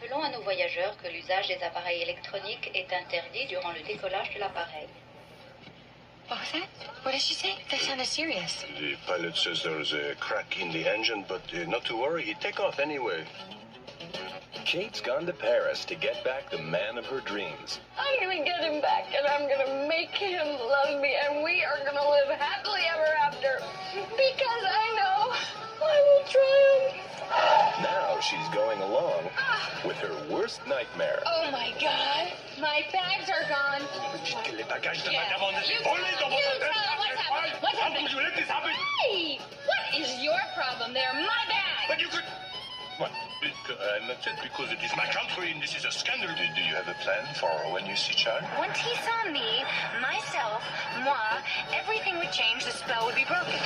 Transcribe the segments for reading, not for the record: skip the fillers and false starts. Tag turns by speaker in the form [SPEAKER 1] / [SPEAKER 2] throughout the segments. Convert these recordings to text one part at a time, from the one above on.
[SPEAKER 1] Rappelons à nos voyageurs que l'usage des appareils électroniques est interdit durant le décollage de l'appareil.
[SPEAKER 2] What was that? What did she say? That sounded serious.
[SPEAKER 3] The pilot says there's a crack in the engine, but not to worry, he'd take off anyway.
[SPEAKER 4] Kate's gone to Paris to get back the man of her dreams.
[SPEAKER 2] I'm gonna get him back, and I'm gonna make him love me, and we are gonna live happily ever after. Because I know I will triumph.
[SPEAKER 4] Now she's going along with her worst nightmare.
[SPEAKER 2] Oh my God, my bags are gone.
[SPEAKER 3] Les bagages de
[SPEAKER 2] Yeah.
[SPEAKER 3] madame, on
[SPEAKER 2] You
[SPEAKER 3] est
[SPEAKER 2] tell
[SPEAKER 3] volés
[SPEAKER 2] him,
[SPEAKER 3] dans mon
[SPEAKER 2] you
[SPEAKER 3] hôtel.
[SPEAKER 2] tell him what's happening. What's
[SPEAKER 3] How
[SPEAKER 2] happening?
[SPEAKER 3] could you let this happen?
[SPEAKER 2] Hey, what is your problem? They're my bags.
[SPEAKER 3] But you could... What? I'm upset because it is my country and this is a scandal. Do you have a plan for when you see Charles?
[SPEAKER 2] Once he saw me, myself, moi, everything would change. The spell would be broken.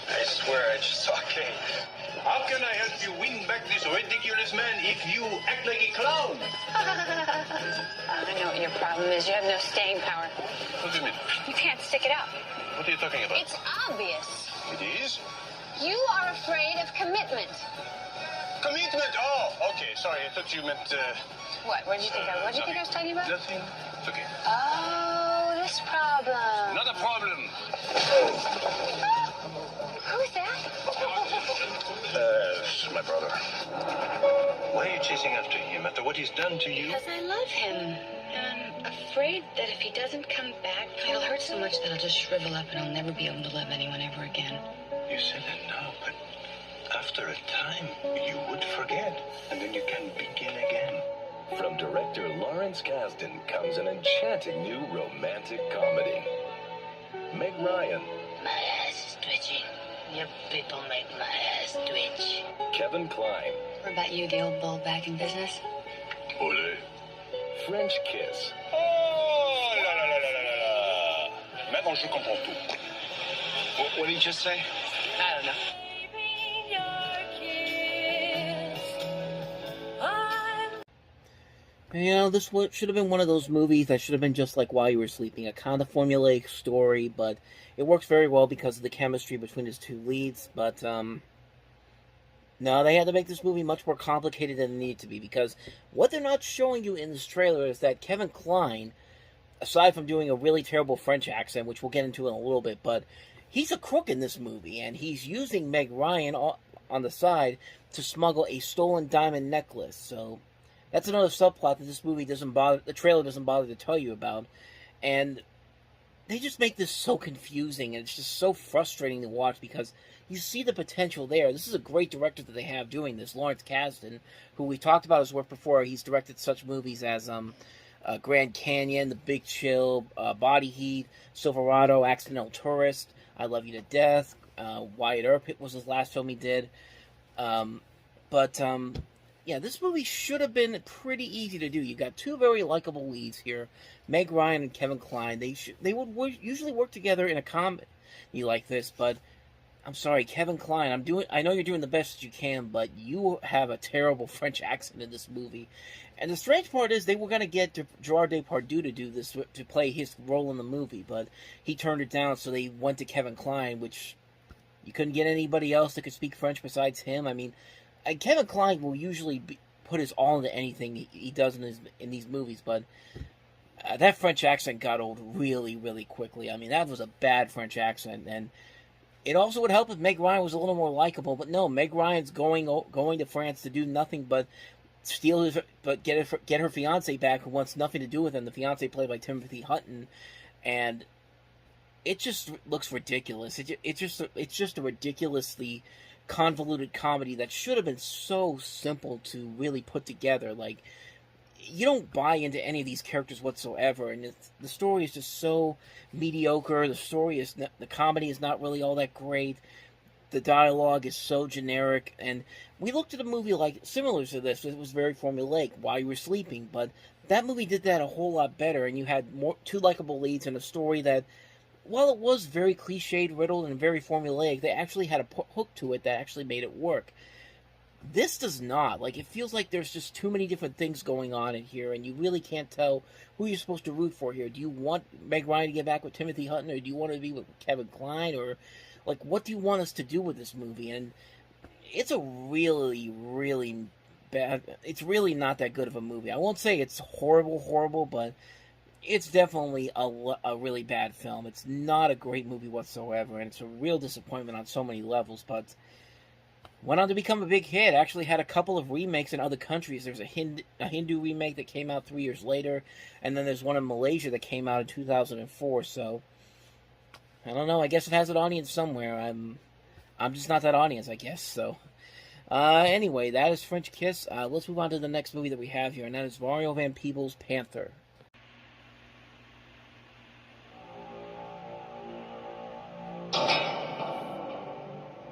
[SPEAKER 3] I swear I just saw Kate. How can I help you win back this ridiculous man if you act like a clown?
[SPEAKER 2] I know what your problem is. You have no staying power.
[SPEAKER 3] What do you mean?
[SPEAKER 2] You can't stick it out.
[SPEAKER 3] What are you talking about?
[SPEAKER 2] It's obvious.
[SPEAKER 3] It is?
[SPEAKER 2] You are afraid of commitment.
[SPEAKER 3] Commitment! Oh, okay. Sorry, I thought you meant...
[SPEAKER 2] What? What did you think I was talking about?
[SPEAKER 3] Nothing. It's okay.
[SPEAKER 2] Oh, this problem.
[SPEAKER 3] Not a problem.
[SPEAKER 2] Who's that?
[SPEAKER 3] It's my brother. Why are you chasing after him after what he's done to you?
[SPEAKER 2] Because I love him. And I'm afraid that if he doesn't come back, it'll hurt so much that I'll just shrivel up and I'll never be able to love anyone ever again.
[SPEAKER 3] You said that now, but after a time, you would forget, and then you can begin again.
[SPEAKER 4] From director Lawrence Kasdan comes an enchanting new romantic comedy. Meg Ryan,
[SPEAKER 2] My ass is twitching. You people make my ass twitch.
[SPEAKER 4] Kevin Kline,
[SPEAKER 2] What about you, the old bull back in business?
[SPEAKER 3] Ole.
[SPEAKER 4] French Kiss,
[SPEAKER 3] Oh, la la la la la la la. Maintenant, je comprends tout. What did you just say?
[SPEAKER 2] I don't know.
[SPEAKER 5] You know, this should have been one of those movies that should have been just like While You Were Sleeping, a kind of formulaic story, but it works very well because of the chemistry between his two leads, but, no, they had to make this movie much more complicated than it needed to be, because what they're not showing you in this trailer is that Kevin Kline, aside from doing a really terrible French accent, which we'll get into in a little bit, but he's a crook in this movie, and he's using Meg Ryan on the side to smuggle a stolen diamond necklace, so that's another subplot that this movie the trailer doesn't bother to tell you about, and they just make this so confusing, and it's just so frustrating to watch, because you see the potential there. This is a great director that they have doing this, Lawrence Kasdan, who we talked about his work before. He's directed such movies as Grand Canyon, The Big Chill, Body Heat, Silverado, Accidental Tourist, I Love You to Death, Wyatt Earp was his last film he did, yeah, this movie should have been pretty easy to do. You got two very likable leads here, Meg Ryan and Kevin Kline. They would usually work together in a comedy like this, but I'm sorry, Kevin Kline. I know you're doing the best that you can, but you have a terrible French accent in this movie. And the strange part is they were going to get Gerard Depardieu to do this, to play his role in the movie, but he turned it down, so they went to Kevin Kline, which you couldn't get anybody else that could speak French besides him. I mean, Kevin Kline will usually put his all into anything he does in these movies, but that French accent got old really, really quickly. I mean, that was a bad French accent, and it also would help if Meg Ryan was a little more likable, but no, Meg Ryan's going to France to do nothing but get her fiance back, who wants nothing to do with him. The fiance played by Timothy Hutton, and it just looks ridiculous. It's just a ridiculously convoluted comedy that should have been so simple to really put together. Like, you don't buy into any of these characters whatsoever, and the story is just so mediocre. The comedy is not really all that great. The dialogue is so generic, and we looked at a movie like similar to this. It was very formulaic, While You Were Sleeping, but that movie did that a whole lot better, and you had two likable leads and a story that, while it was very cliched, riddled, and very formulaic, they actually had a hook to it that actually made it work. This does not. Like, it feels like there's just too many different things going on in here, and you really can't tell who you're supposed to root for here. Do you want Meg Ryan to get back with Timothy Hutton, or do you want to be with Kevin Kline, or, like, what do you want us to do with this movie? And it's a really, really bad. It's really not that good of a movie. I won't say it's horrible, but it's definitely a really bad film. It's not a great movie whatsoever, and it's a real disappointment on so many levels, but went on to become a big hit. Actually had a couple of remakes in other countries. There's a Hindu remake that came out 3 years later, and then there's one in Malaysia that came out in 2004, so I don't know. I guess it has an audience somewhere. I'm just not that audience, I guess, so anyway, that is French Kiss. Let's move on to the next movie that we have here, and that is Mario Van Peebles' Panther.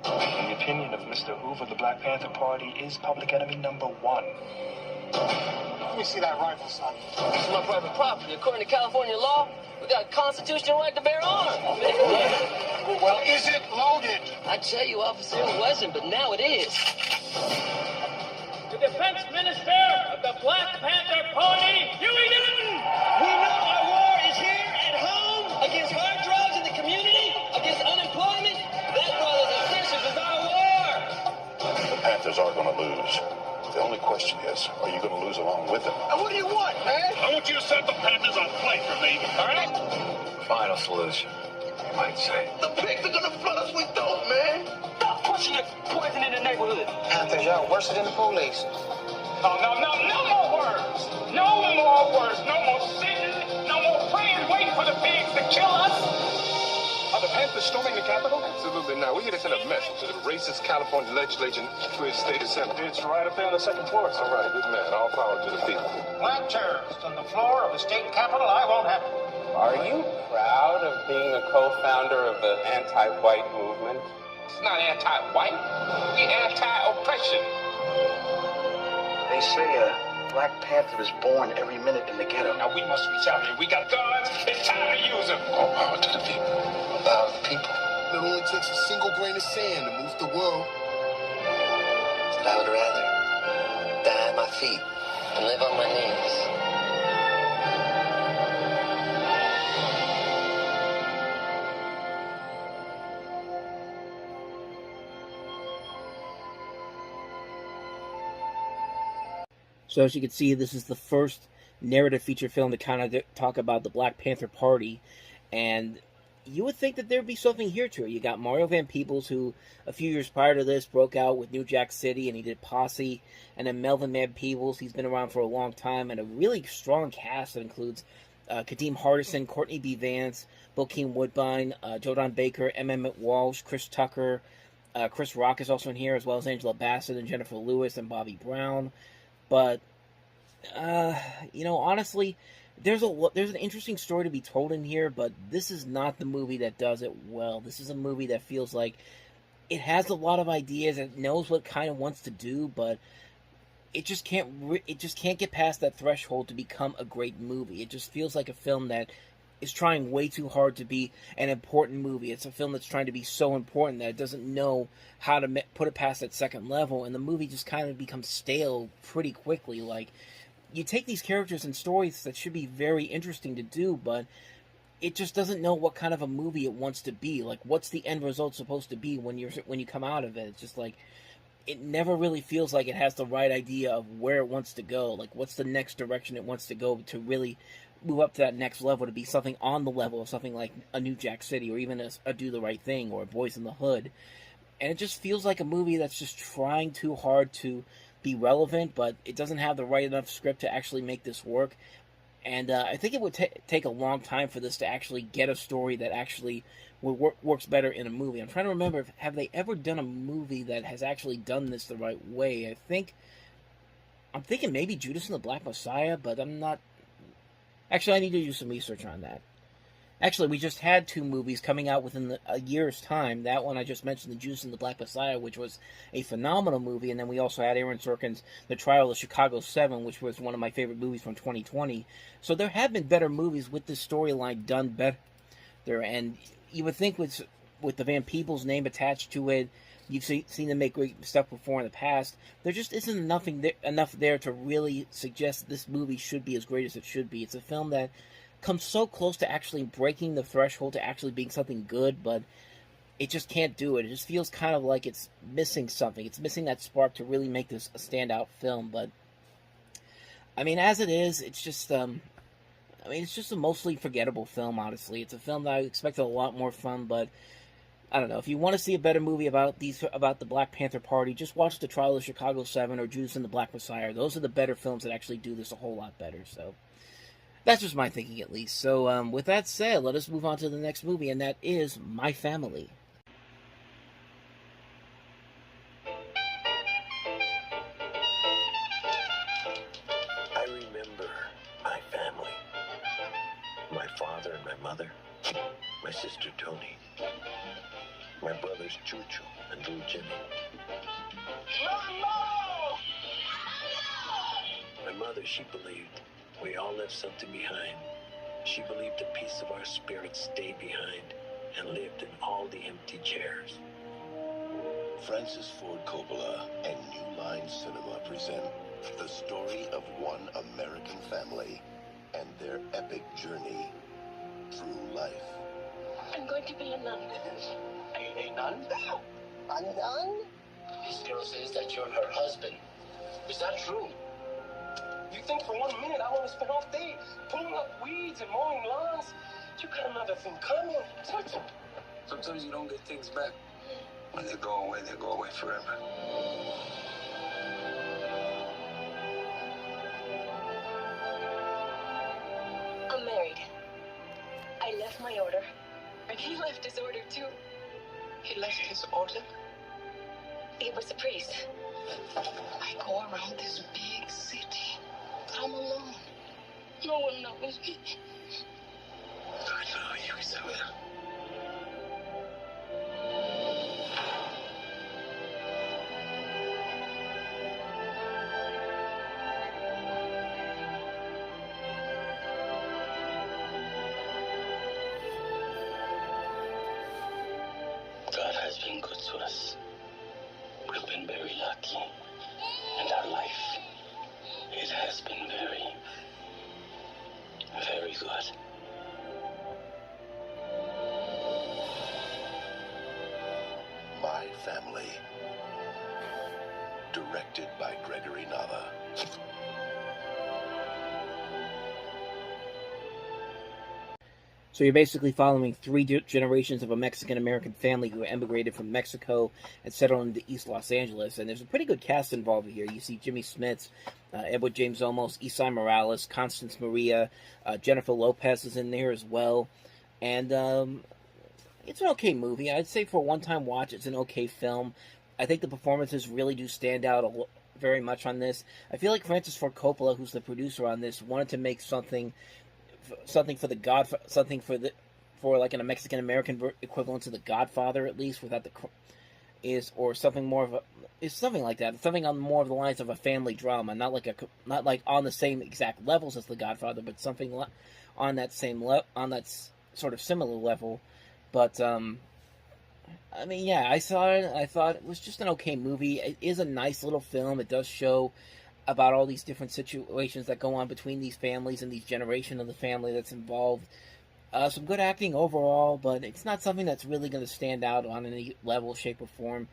[SPEAKER 3] In the opinion of Mr. Hoover, the Black Panther Party is public enemy number 1.
[SPEAKER 6] Let me see that rifle, son.
[SPEAKER 7] This is my private property. According to California law, we got a constitutional right to bear arms.
[SPEAKER 6] Well, is it loaded?
[SPEAKER 7] I tell you, officer, it wasn't, but now it is.
[SPEAKER 8] The Defense Minister of the Black Panther Party, Huey Newton!
[SPEAKER 7] We know our war is here at home against hard drugs in the community, against unemployment. That, brothers and sisters, is our war.
[SPEAKER 3] The Panthers are going to lose. The only question is, are you going to lose along with them?
[SPEAKER 6] And what do you want, man?
[SPEAKER 3] I want you to set the Panthers on flanker, baby. All right?
[SPEAKER 4] Final solution, you might say.
[SPEAKER 6] The pigs are gonna flood us with dope, man.
[SPEAKER 7] Stop pushing the poison in the neighborhood.
[SPEAKER 6] Panthers, y'all worse than the police.
[SPEAKER 8] No more words! No more words! No more sitting! No more praying, waiting for the pigs to kill us!
[SPEAKER 3] Are the Panthers storming the Capitol?
[SPEAKER 9] Absolutely not. We're here to send a message to the racist California legislature to his state assembly.
[SPEAKER 3] It's right up there on the second floor.
[SPEAKER 9] All right, good man. All power to the people.
[SPEAKER 6] Black terrorists on the floor of the state capitol, I won't have it.
[SPEAKER 10] Are you proud of being a co-founder of the anti-white movement?
[SPEAKER 9] It's not anti-white. We anti-oppression.
[SPEAKER 6] They say a Black Panther is born every minute in the ghetto.
[SPEAKER 3] Now we must reach out here. We got guns. It's time to use them.
[SPEAKER 6] All power to the people. All power to the people.
[SPEAKER 11] It only takes a single grain of sand to move the world.
[SPEAKER 7] But I would rather die at my feet and live on my knees.
[SPEAKER 5] So as you can see, this is the first narrative feature film to kind of talk about the Black Panther Party, and you would think that there would be something here to it. You got Mario Van Peebles, who a few years prior to this broke out with New Jack City, and he did Posse, and then Melvin Van Peebles. He's been around for a long time, and a really strong cast that includes Kadeem Hardison, Courtney B. Vance, Bokeem Woodbine, Jodan Baker, Emmett Walsh, Chris Tucker, Chris Rock is also in here, as well as Angela Bassett and Jennifer Lewis and Bobby Brown. But honestly, there's an interesting story to be told in here, but this is not the movie that does it well. This is a movie that feels like it has a lot of ideas, it knows what it kind of wants to do, but it just can't get past that threshold to become a great movie. It just feels like a film that is trying way too hard to be an important movie. It's a film that's trying to be so important that it doesn't know how to put it past that second level, and the movie just kind of becomes stale pretty quickly. Like, you take these characters and stories that should be very interesting to do, but it just doesn't know what kind of a movie it wants to be. Like, what's the end result supposed to be when you come out of it? It's just like, it never really feels like it has the right idea of where it wants to go. Like, what's the next direction it wants to go to really move up to that next level, to be something on the level of something like a New Jack City, or even a Do the Right Thing, or Boys in the Hood. And it just feels like a movie that's just trying too hard to be relevant, but it doesn't have the right enough script to actually make this work. And I think it would take a long time for this to actually get a story that actually works better in a movie. I'm trying to remember, have they ever done a movie that has actually done this the right way? I'm thinking maybe Judas and the Black Messiah, but I'm not. Actually, I need to do some research on that. Actually, we just had two movies coming out within a year's time. That one I just mentioned, The Judas and the Black Messiah, which was a phenomenal movie. And then we also had Aaron Sorkin's The Trial of the Chicago 7, which was one of my favorite movies from 2020. So there have been better movies with this storyline done better. And you would think with the Van Peebles name attached to it, you've seen them make great stuff before in the past. There just isn't enough there to really suggest this movie should be as great as it should be. It's a film that comes so close to actually breaking the threshold to actually being something good, but it just can't do it. It just feels kind of like it's missing something. It's missing that spark to really make this a standout film. But I mean, as it is, it's just it's just a mostly forgettable film. Honestly, it's a film that I expected a lot more fun, but I don't know. If you want to see a better movie about the Black Panther Party, just watch The Trial of Chicago 7 or Judas and the Black Messiah. Those are the better films that actually do this a whole lot better. So that's just my thinking, at least. So with that said, let us move on to the next movie, and that is My Family.
[SPEAKER 4] I remember my family. My father and my mother. My sister Tony. My brothers Choo-Choo and little Jimmy.
[SPEAKER 8] Mama!
[SPEAKER 4] My mother, she believed we all left something behind. She believed a piece of our spirit stayed behind and lived in all the empty chairs.
[SPEAKER 11] Francis Ford Coppola and New Line Cinema present the story of one American family and their epic journey through life.
[SPEAKER 2] I'm going to be a nun.
[SPEAKER 6] A nun?
[SPEAKER 2] A nun?
[SPEAKER 6] This girl says that you're her husband. Is that true?
[SPEAKER 8] You think for 1 minute I want to spend all day pulling up weeds and mowing lawns? You got another thing coming.
[SPEAKER 9] Sometimes you don't get things back. When they go away forever.
[SPEAKER 2] I'm married. I left my order, and he left his order too.
[SPEAKER 6] He left his order?
[SPEAKER 2] He was a priest.
[SPEAKER 6] I go around this big city, but I'm alone. No one knows me. I know you, Isabel. God has been good to us. We've been very lucky. And our life, it has been very, very good.
[SPEAKER 11] My Family. Directed by Gregory Nava.
[SPEAKER 5] So you're basically following three generations of a Mexican-American family who emigrated from Mexico and settled into East Los Angeles. And there's a pretty good cast involved here. You see Jimmy Smits, Edward James Olmos, Isai Morales, Constance Maria, Jennifer Lopez is in there as well. And it's an okay movie. I'd say for a one-time watch, it's an okay film. I think the performances really do stand out very much on this. I feel like Francis Ford Coppola, who's the producer on this, wanted to make something for the for like a Mexican American equivalent to The Godfather, at least, without something like that, something on more of the lines of a family drama, not like on the same exact levels as The Godfather, but something on that sort of similar level. But I mean, yeah, I saw it. I thought it was just an okay movie. It is a nice little film. It does show about all these different situations that go on between these families and these generation of the family that's involved. Some good acting overall, but it's not something that's really going to stand out on any level, shape, or form.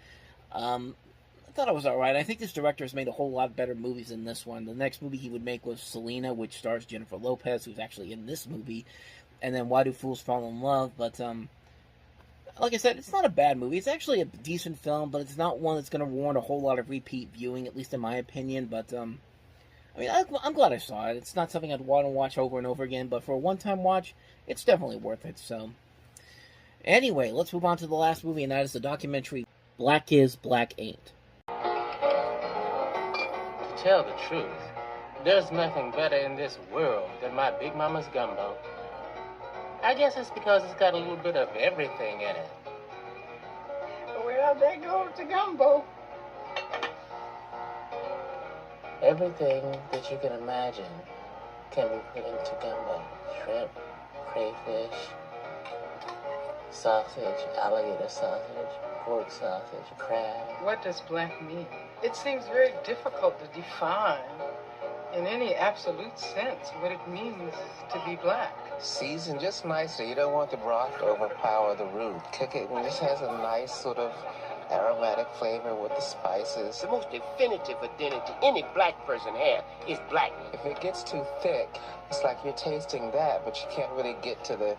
[SPEAKER 5] I thought it was alright. I think this director has made a whole lot better movies than this one. The next movie he would make was Selena, which stars Jennifer Lopez, who's actually in this movie. And then Why Do Fools Fall in Love? But, like I said, it's not a bad movie. It's actually a decent film, but it's not one that's going to warrant a whole lot of repeat viewing, at least in my opinion. But, I mean, I'm glad I saw it. It's not something I'd want to watch over and over again, but for a one-time watch, it's definitely worth it. So, anyway, let's move on to the last movie, and that is the documentary Black Is, Black Ain't.
[SPEAKER 10] To tell the truth, there's nothing better in this world than my Big Mama's gumbo. I guess it's because it's got a little bit of everything in it.
[SPEAKER 12] Well, there goes the gumbo.
[SPEAKER 10] Everything that you can imagine can be put into gumbo. Shrimp, crayfish, sausage, alligator sausage, pork sausage, crab.
[SPEAKER 12] What does black mean? It seems very difficult to define.
[SPEAKER 10] in any absolute sense what it means to be black. Seasoned just nicely. You don't want the broth to overpower the root. Cook it, and it just has a nice sort of aromatic flavor with the spices.
[SPEAKER 13] The most definitive identity any black person has is blackness.
[SPEAKER 10] If it gets too thick, it's like you're tasting that, but you can't really get to the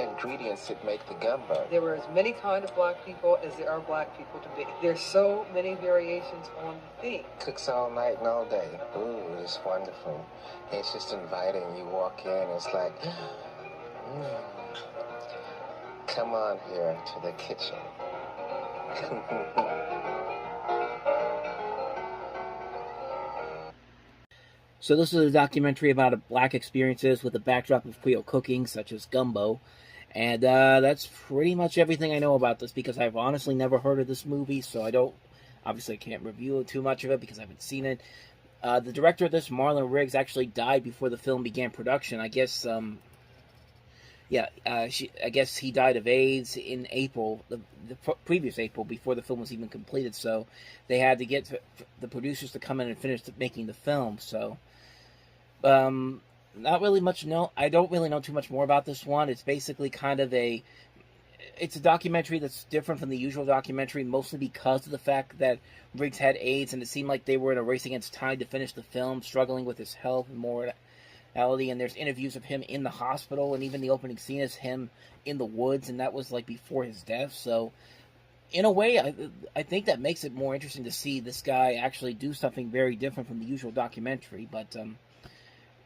[SPEAKER 10] ingredients that make the gumbo.
[SPEAKER 14] There were as many kind of black people as there are black people to be. There's so many variations on the theme.
[SPEAKER 10] Cooks all night and all day. Ooh, it's wonderful. It's just inviting. You walk in, it's like, come on here to the kitchen.
[SPEAKER 5] So this is a documentary about black experiences with a backdrop of Creole cooking, such as gumbo. And that's pretty much everything I know about this, because I've honestly never heard of this movie, so I can't review too much of it because I haven't seen it. The director of this, Marlon Riggs, actually died before the film began production. I guess, I guess he died of AIDS in April, the previous April, before the film was even completed. So they had to get the producers to come in and finish making the film. So, not really much. I don't really know too much more about this one. It's basically kind of it's a documentary that's different from the usual documentary, mostly because of the fact that Riggs had AIDS, and it seemed like they were in a race against time to finish the film, struggling with his health and mortality. And there's interviews of him in the hospital, and even the opening scene is him in the woods, and that was like before his death. So in a way, I think that makes it more interesting to see this guy actually do something very different from the usual documentary. But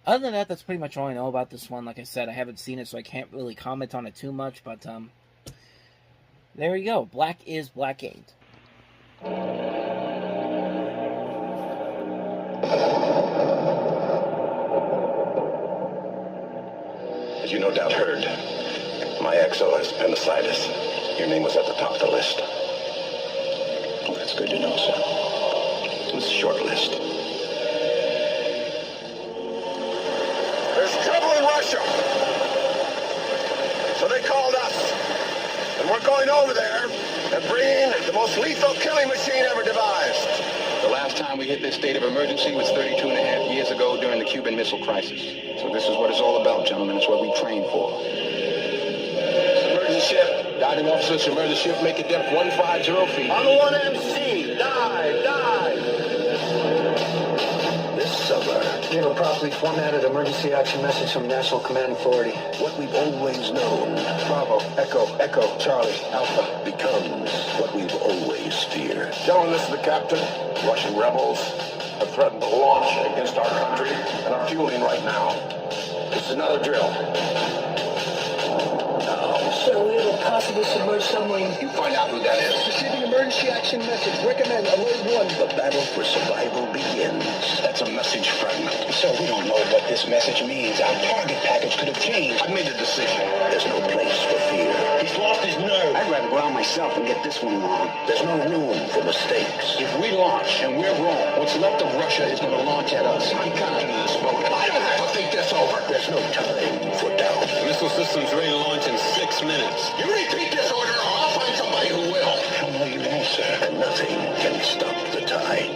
[SPEAKER 5] other than that, that's pretty much all I know about this one. Like I said, I haven't seen it, so I can't really comment on it too much. But there you go. Black is Black Ain't.
[SPEAKER 11] As you no doubt heard, my XO has appendicitis. Your name was at the top of the list. Well, that's good to know, sir. It was a short list. There's trouble in Russia. So they called us. And we're going over there and bringing the most lethal killing machine ever devised.
[SPEAKER 3] The last time we hit this state of emergency was 32 and a half years ago during the Cuban Missile Crisis. So this is what it's all about, gentlemen. It's what we train for.
[SPEAKER 11] Emergency ship.
[SPEAKER 3] Guiding officers from emergency ship, make a depth 150 feet.
[SPEAKER 11] On the 1MC. Dive. This summer,
[SPEAKER 15] We have a properly formatted emergency action message from National Command Authority.
[SPEAKER 11] what we've always known
[SPEAKER 15] Bravo, Echo, Charlie, Alpha.
[SPEAKER 11] becomes what we've always feared.
[SPEAKER 3] Gentlemen, this is the captain. Russian rebels have threatened to launch against our country and are fueling right now. This is another drill.
[SPEAKER 15] Sir, we have a possible submerged submarine.
[SPEAKER 3] You find out who that is.
[SPEAKER 15] Receiving emergency action message. Recommend alert 1.
[SPEAKER 11] The battle for survival begins.
[SPEAKER 3] That's a message fragment.
[SPEAKER 11] So we don't know what this message means. Our target package could have changed.
[SPEAKER 3] I made a decision.
[SPEAKER 11] There's no place for fear.
[SPEAKER 3] He's lost his nerve. I'd rather go out myself and get this one wrong.
[SPEAKER 11] There's no room for mistakes.
[SPEAKER 3] If we launch and we're wrong, what's left of Russia is going to launch at us. I'm captain of this boat. I don't have to think this over.
[SPEAKER 11] There's no time for doubt.
[SPEAKER 3] Missile systems ready to launch in 6 minutes. You repeat this order or I'll find somebody who will.
[SPEAKER 11] Hell no, you won't, sir. And nothing can stop the tide.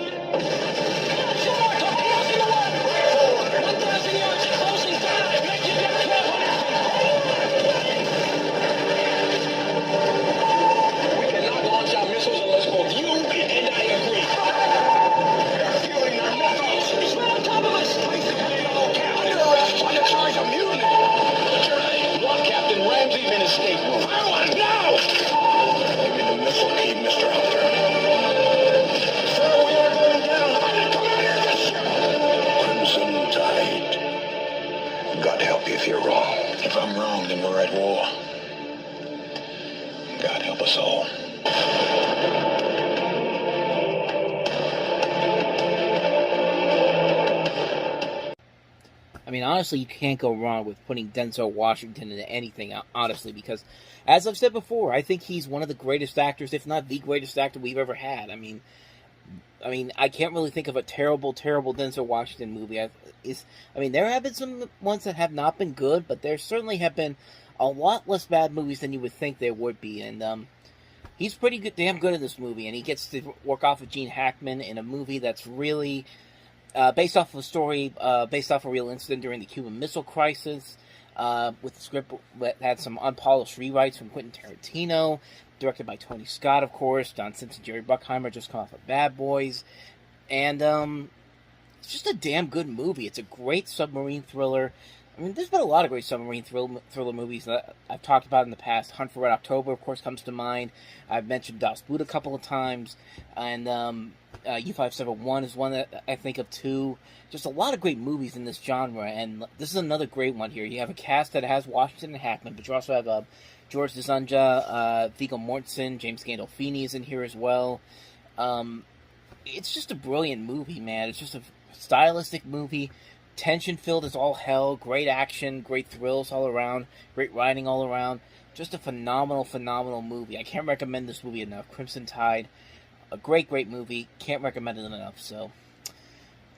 [SPEAKER 3] We cannot launch our missiles unless both you and I agree. They're fueling their missiles. It's right on top of us. Place the plane on locale. Under arrest on the charge of mutiny. What's your name? Want Captain Ramsey in his stateroom. I want now.
[SPEAKER 11] Give me the missile key, Mr. Hunter.
[SPEAKER 3] Sir, we are going down. I'm the commander of this ship.
[SPEAKER 11] Crimson Tide. God help you if you're wrong.
[SPEAKER 3] If I'm wrong, then we're at war.
[SPEAKER 11] God help us all.
[SPEAKER 5] I mean, honestly, you can't go wrong with putting Denzel Washington into anything, honestly, because, as I've said before, I think he's one of the greatest actors, if not the greatest actor we've ever had. I mean, I can't really think of a terrible Denzel Washington movie. There have been some ones that have not been good, but there certainly have been a lot less bad movies than you would think there would be, and he's damn good in this movie, and he gets to work off of Gene Hackman in a movie that's really... based off of a story, based off a real incident during the Cuban Missile Crisis, with the script that had some unpolished rewrites from Quentin Tarantino, directed by Tony Scott, of course, Don Simpson, Jerry Bruckheimer, just come off of Bad Boys, and it's just a damn good movie. It's a great submarine thriller. I mean, there's been a lot of great submarine thriller movies that I've talked about in the past. Hunt for Red October, of course, comes to mind. I've mentioned Das Boot a couple of times, and U-571 is one that I think of too. Just a lot of great movies in this genre, and this is another great one here. You have a cast that has Washington and Hackman, but you also have George DeZunja, Viggo Mortensen, James Gandolfini is in here as well. It's just a brilliant movie, man. It's just a stylistic movie. Tension-filled as all hell, great action, great thrills all around, great writing all around. Just a phenomenal, phenomenal movie. I can't recommend this movie enough. Crimson Tide, a great, great movie. Can't recommend it enough, so.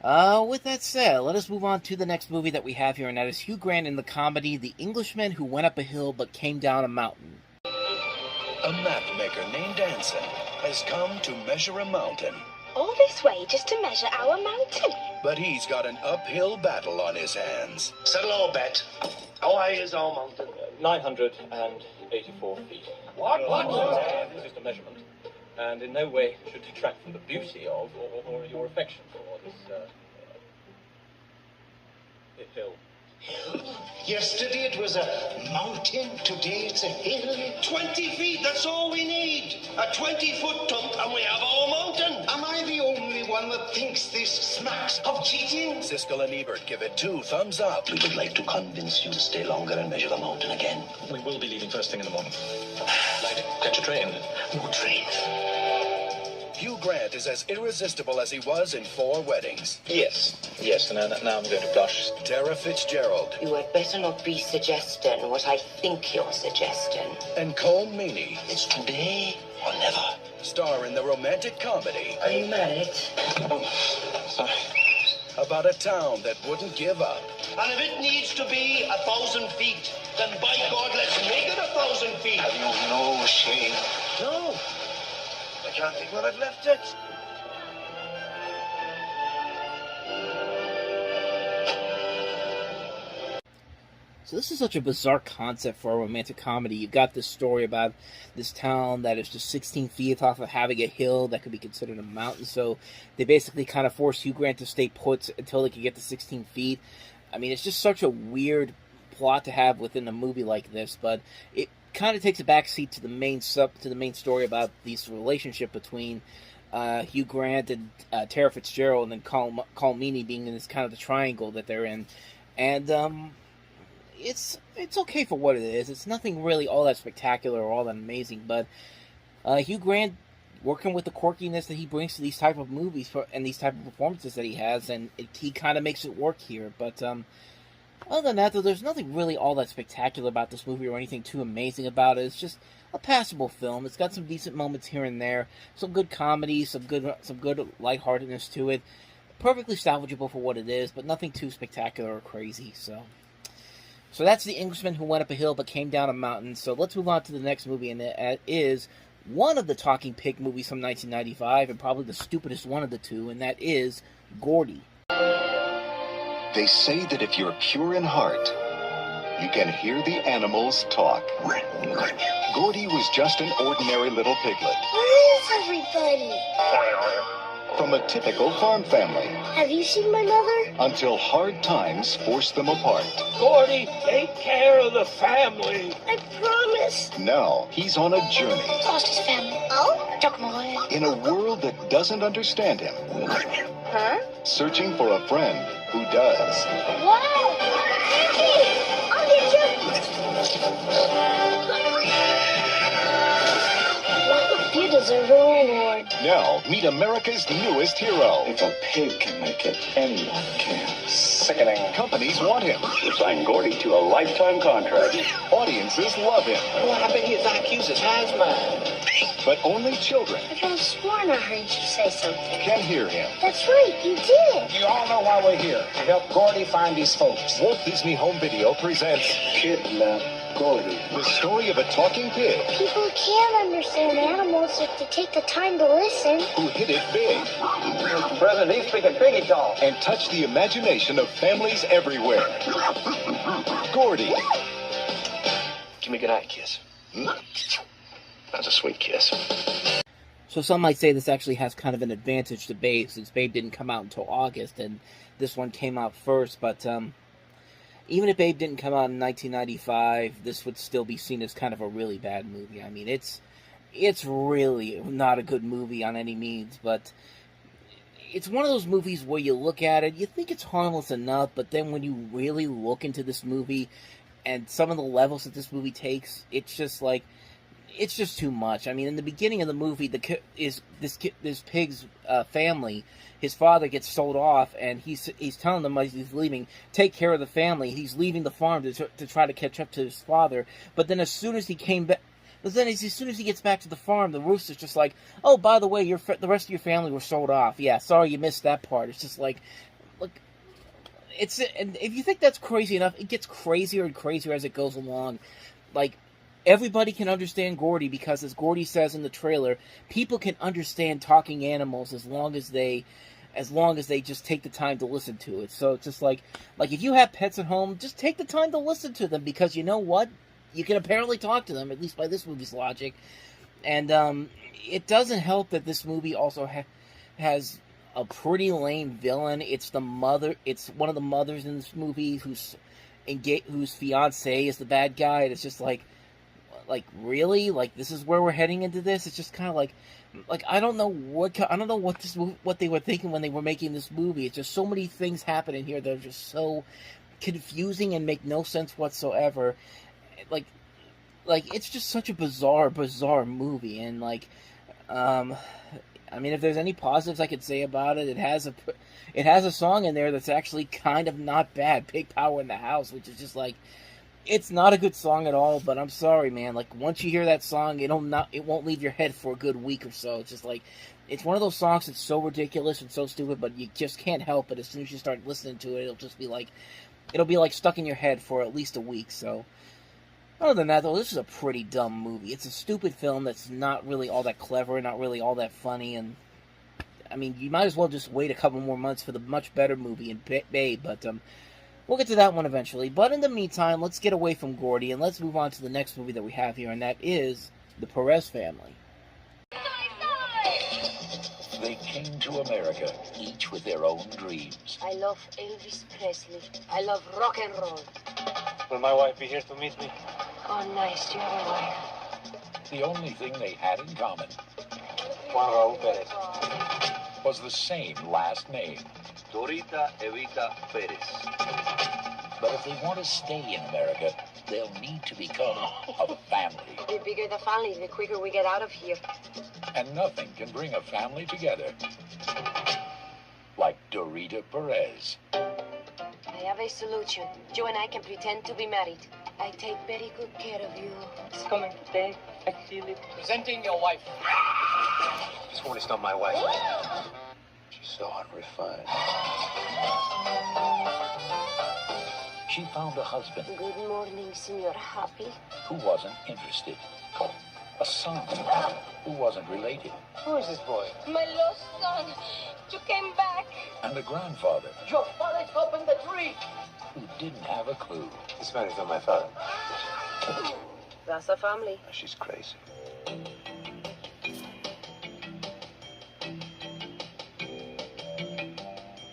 [SPEAKER 5] With that said, let us move on to the next movie that we have here, and that is Hugh Grant in the comedy The Englishman Who Went Up a Hill But Came Down a Mountain.
[SPEAKER 11] A mapmaker named Anson has come to measure a mountain.
[SPEAKER 16] All this way just to measure our mountain.
[SPEAKER 11] But he's got an uphill battle on his hands.
[SPEAKER 3] Settle all bet. How high is our mountain?
[SPEAKER 17] 984 feet.
[SPEAKER 3] What?
[SPEAKER 17] This is the measurement, and in no way should detract from the beauty of or your affection for this hill.
[SPEAKER 3] Yesterday it was a mountain, today it's a hill. 20 feet, that's all we need. A 20-foot tump and we have our mountain. Am I the only one that thinks this smacks of cheating?
[SPEAKER 11] Siskel and Ebert give it 2 thumbs up.
[SPEAKER 3] We would like to convince you to stay longer and measure the mountain again.
[SPEAKER 9] We will be leaving first thing in the morning. Like, catch a train.
[SPEAKER 3] No train.
[SPEAKER 11] Hugh Grant is as irresistible as he was in 4 Weddings.
[SPEAKER 9] Yes, and now I'm going to blush.
[SPEAKER 11] Tara Fitzgerald.
[SPEAKER 18] You had better not be suggesting what I think you're suggesting.
[SPEAKER 11] And Cole Meany.
[SPEAKER 3] It's today or never.
[SPEAKER 11] Star in the romantic comedy.
[SPEAKER 18] Are you married?
[SPEAKER 9] Oh, sorry.
[SPEAKER 11] About a town that wouldn't give up.
[SPEAKER 3] And if it needs to be 1,000 feet, then by God, let's make it 1,000 feet.
[SPEAKER 11] Have you no shame?
[SPEAKER 3] No. I can't think where I've left it.
[SPEAKER 5] So this is such a bizarre concept for a romantic comedy. You've got this story about this town that is just 16 feet off of having a hill that could be considered a mountain. So they basically kind of force Hugh Grant to stay put until they can get to 16 feet. I mean, it's just such a weird plot to have within a movie like this, but it kind of takes a backseat to the main story about this relationship between Hugh Grant and Tara Fitzgerald, and then Cole Meany being in this kind of the triangle that they're in, and it's okay for what it is. It's nothing really all that spectacular or all that amazing, but Hugh Grant working with the quirkiness that he brings to these type of movies and these type of performances that he has, and he kind of makes it work here. But other than that, though, there's nothing really all that spectacular about this movie or anything too amazing about it. It's just a passable film. It's got some decent moments here and there, some good comedy, some good lightheartedness to it. Perfectly salvageable for what it is, but nothing too spectacular or crazy. So that's The Englishman Who Went Up a Hill But Came Down a Mountain. So let's move on to the next movie, and it is one of the talking pig movies from 1995, and probably the stupidest one of the two, and that is Gordy.
[SPEAKER 19] They say that if you're pure in heart, you can hear the animals talk. Gordy was just an ordinary little piglet.
[SPEAKER 16] Where is everybody?
[SPEAKER 19] From a typical farm family.
[SPEAKER 16] Have you seen my mother?
[SPEAKER 19] Until hard times forced them apart.
[SPEAKER 3] Gordy, take care of the family.
[SPEAKER 16] I promise.
[SPEAKER 19] Now he's on a journey.
[SPEAKER 16] Lost his family. Oh? Took him away.
[SPEAKER 19] In a world that doesn't understand him.
[SPEAKER 16] Huh?
[SPEAKER 19] Searching for a friend who does.
[SPEAKER 16] Wow! Ricky! I'll get you! You deserve a reward.
[SPEAKER 19] Now, meet America's newest hero.
[SPEAKER 9] If a pig can make it, anyone can.
[SPEAKER 19] Sickening. Companies want him.
[SPEAKER 9] We're signing Gordy to a lifetime contract.
[SPEAKER 19] Audiences love him.
[SPEAKER 13] Well, I bet his IQ's as high as mine.
[SPEAKER 19] But only children
[SPEAKER 16] I could have sworn I heard you say something.
[SPEAKER 19] can hear him.
[SPEAKER 16] That's right, you did.
[SPEAKER 20] You all know why we're here, to help Gordy find his folks.
[SPEAKER 19] Walt Disney Home Video presents
[SPEAKER 9] Kidnap
[SPEAKER 19] Goldie, the story of a talking pig
[SPEAKER 16] People can understand animals if they take the time to listen.
[SPEAKER 19] who hit it big
[SPEAKER 7] Mr. President, he's speaking piggy talk.
[SPEAKER 19] and touched the imagination of families everywhere. Gordy.
[SPEAKER 4] Give me a goodnight kiss. That's a sweet kiss.
[SPEAKER 5] So some might say this actually has kind of an advantage to Babe, since Babe didn't come out until August, and this one came out first. But even if Babe didn't come out in 1995, this would still be seen as kind of a really bad movie. I mean, it's really not a good movie on any means, but it's one of those movies where you look at it, you think it's harmless enough, but then when you really look into this movie and some of the levels that this movie takes, it's just like, it's just too much. I mean, in the beginning of the movie, this pig's family, his father gets sold off, and he's telling them as he's leaving, take care of the family. He's leaving the farm to try to catch up to his father. But then as soon as he came back, as soon as he gets back to the farm, the rooster's just like, oh, by the way, the rest of your family were sold off. Yeah, sorry you missed that part. It's just like, look, and if you think that's crazy enough, it gets crazier and crazier as it goes along. Like, everybody can understand Gordy because, as Gordy says in the trailer, people can understand talking animals as long as they just take the time to listen to it. So it's just like if you have pets at home, just take the time to listen to them, because you know what? You can apparently talk to them, at least by this movie's logic. And it doesn't help that this movie also has a pretty lame villain. It's the mother. It's one of the mothers in this movie whose fiance is the bad guy. And it's just like really, like, this is where we're heading into this. It's just kind of like I don't know what they were thinking when they were making this movie. It's just so many things happen in here that are just so confusing and make no sense whatsoever. Like it's just such a bizarre movie. And I mean, if there's any positives I could say about it, it has a song in there that's actually kind of not bad, Big Power in the House, which is just like, it's not a good song at all, but I'm sorry, man. Like, once you hear that song, it won't leave your head for a good week or so. It's just like, it's one of those songs that's so ridiculous and so stupid, but you just can't help it. As soon as you start listening to it, it'll be like stuck in your head for at least a week. So, other than that, though, this is a pretty dumb movie. It's a stupid film that's not really all that clever, not really all that funny, and I mean, you might as well just wait a couple more months for the much better movie in Babe, but we'll get to that one eventually. But in the meantime, let's get away from Gordy and let's move on to the next movie that we have here, and that is The Perez Family.
[SPEAKER 20] They came to America, each with their own dreams.
[SPEAKER 16] I love Elvis Presley. I love rock and roll.
[SPEAKER 17] Will my wife be here to meet me?
[SPEAKER 16] Oh, nice. Do you have a wife?
[SPEAKER 20] The only thing they had in common
[SPEAKER 17] Juan Raúl Pérez.
[SPEAKER 20] was the same last name.
[SPEAKER 4] Dorita Evita Perez.
[SPEAKER 20] But if they want to stay in America, they'll need to become a family.
[SPEAKER 16] The bigger the family, the quicker we get out of here.
[SPEAKER 20] And nothing can bring a family together like Dorita Perez.
[SPEAKER 16] I have a solution. Joe and I can pretend to be married. I take very good care of you.
[SPEAKER 17] It's coming today. I feel it. Presenting your wife.
[SPEAKER 4] This one is not my wife. She's so unrefined.
[SPEAKER 20] She found a husband
[SPEAKER 16] Good morning, Senor Happy.
[SPEAKER 20] who wasn't interested. A son who wasn't related.
[SPEAKER 17] Who is this boy?
[SPEAKER 2] My lost son. You came back.
[SPEAKER 20] And a grandfather
[SPEAKER 7] Your father's up in the tree.
[SPEAKER 20] who didn't have a clue.
[SPEAKER 4] This man is not my father.
[SPEAKER 16] That's a family.
[SPEAKER 4] She's crazy.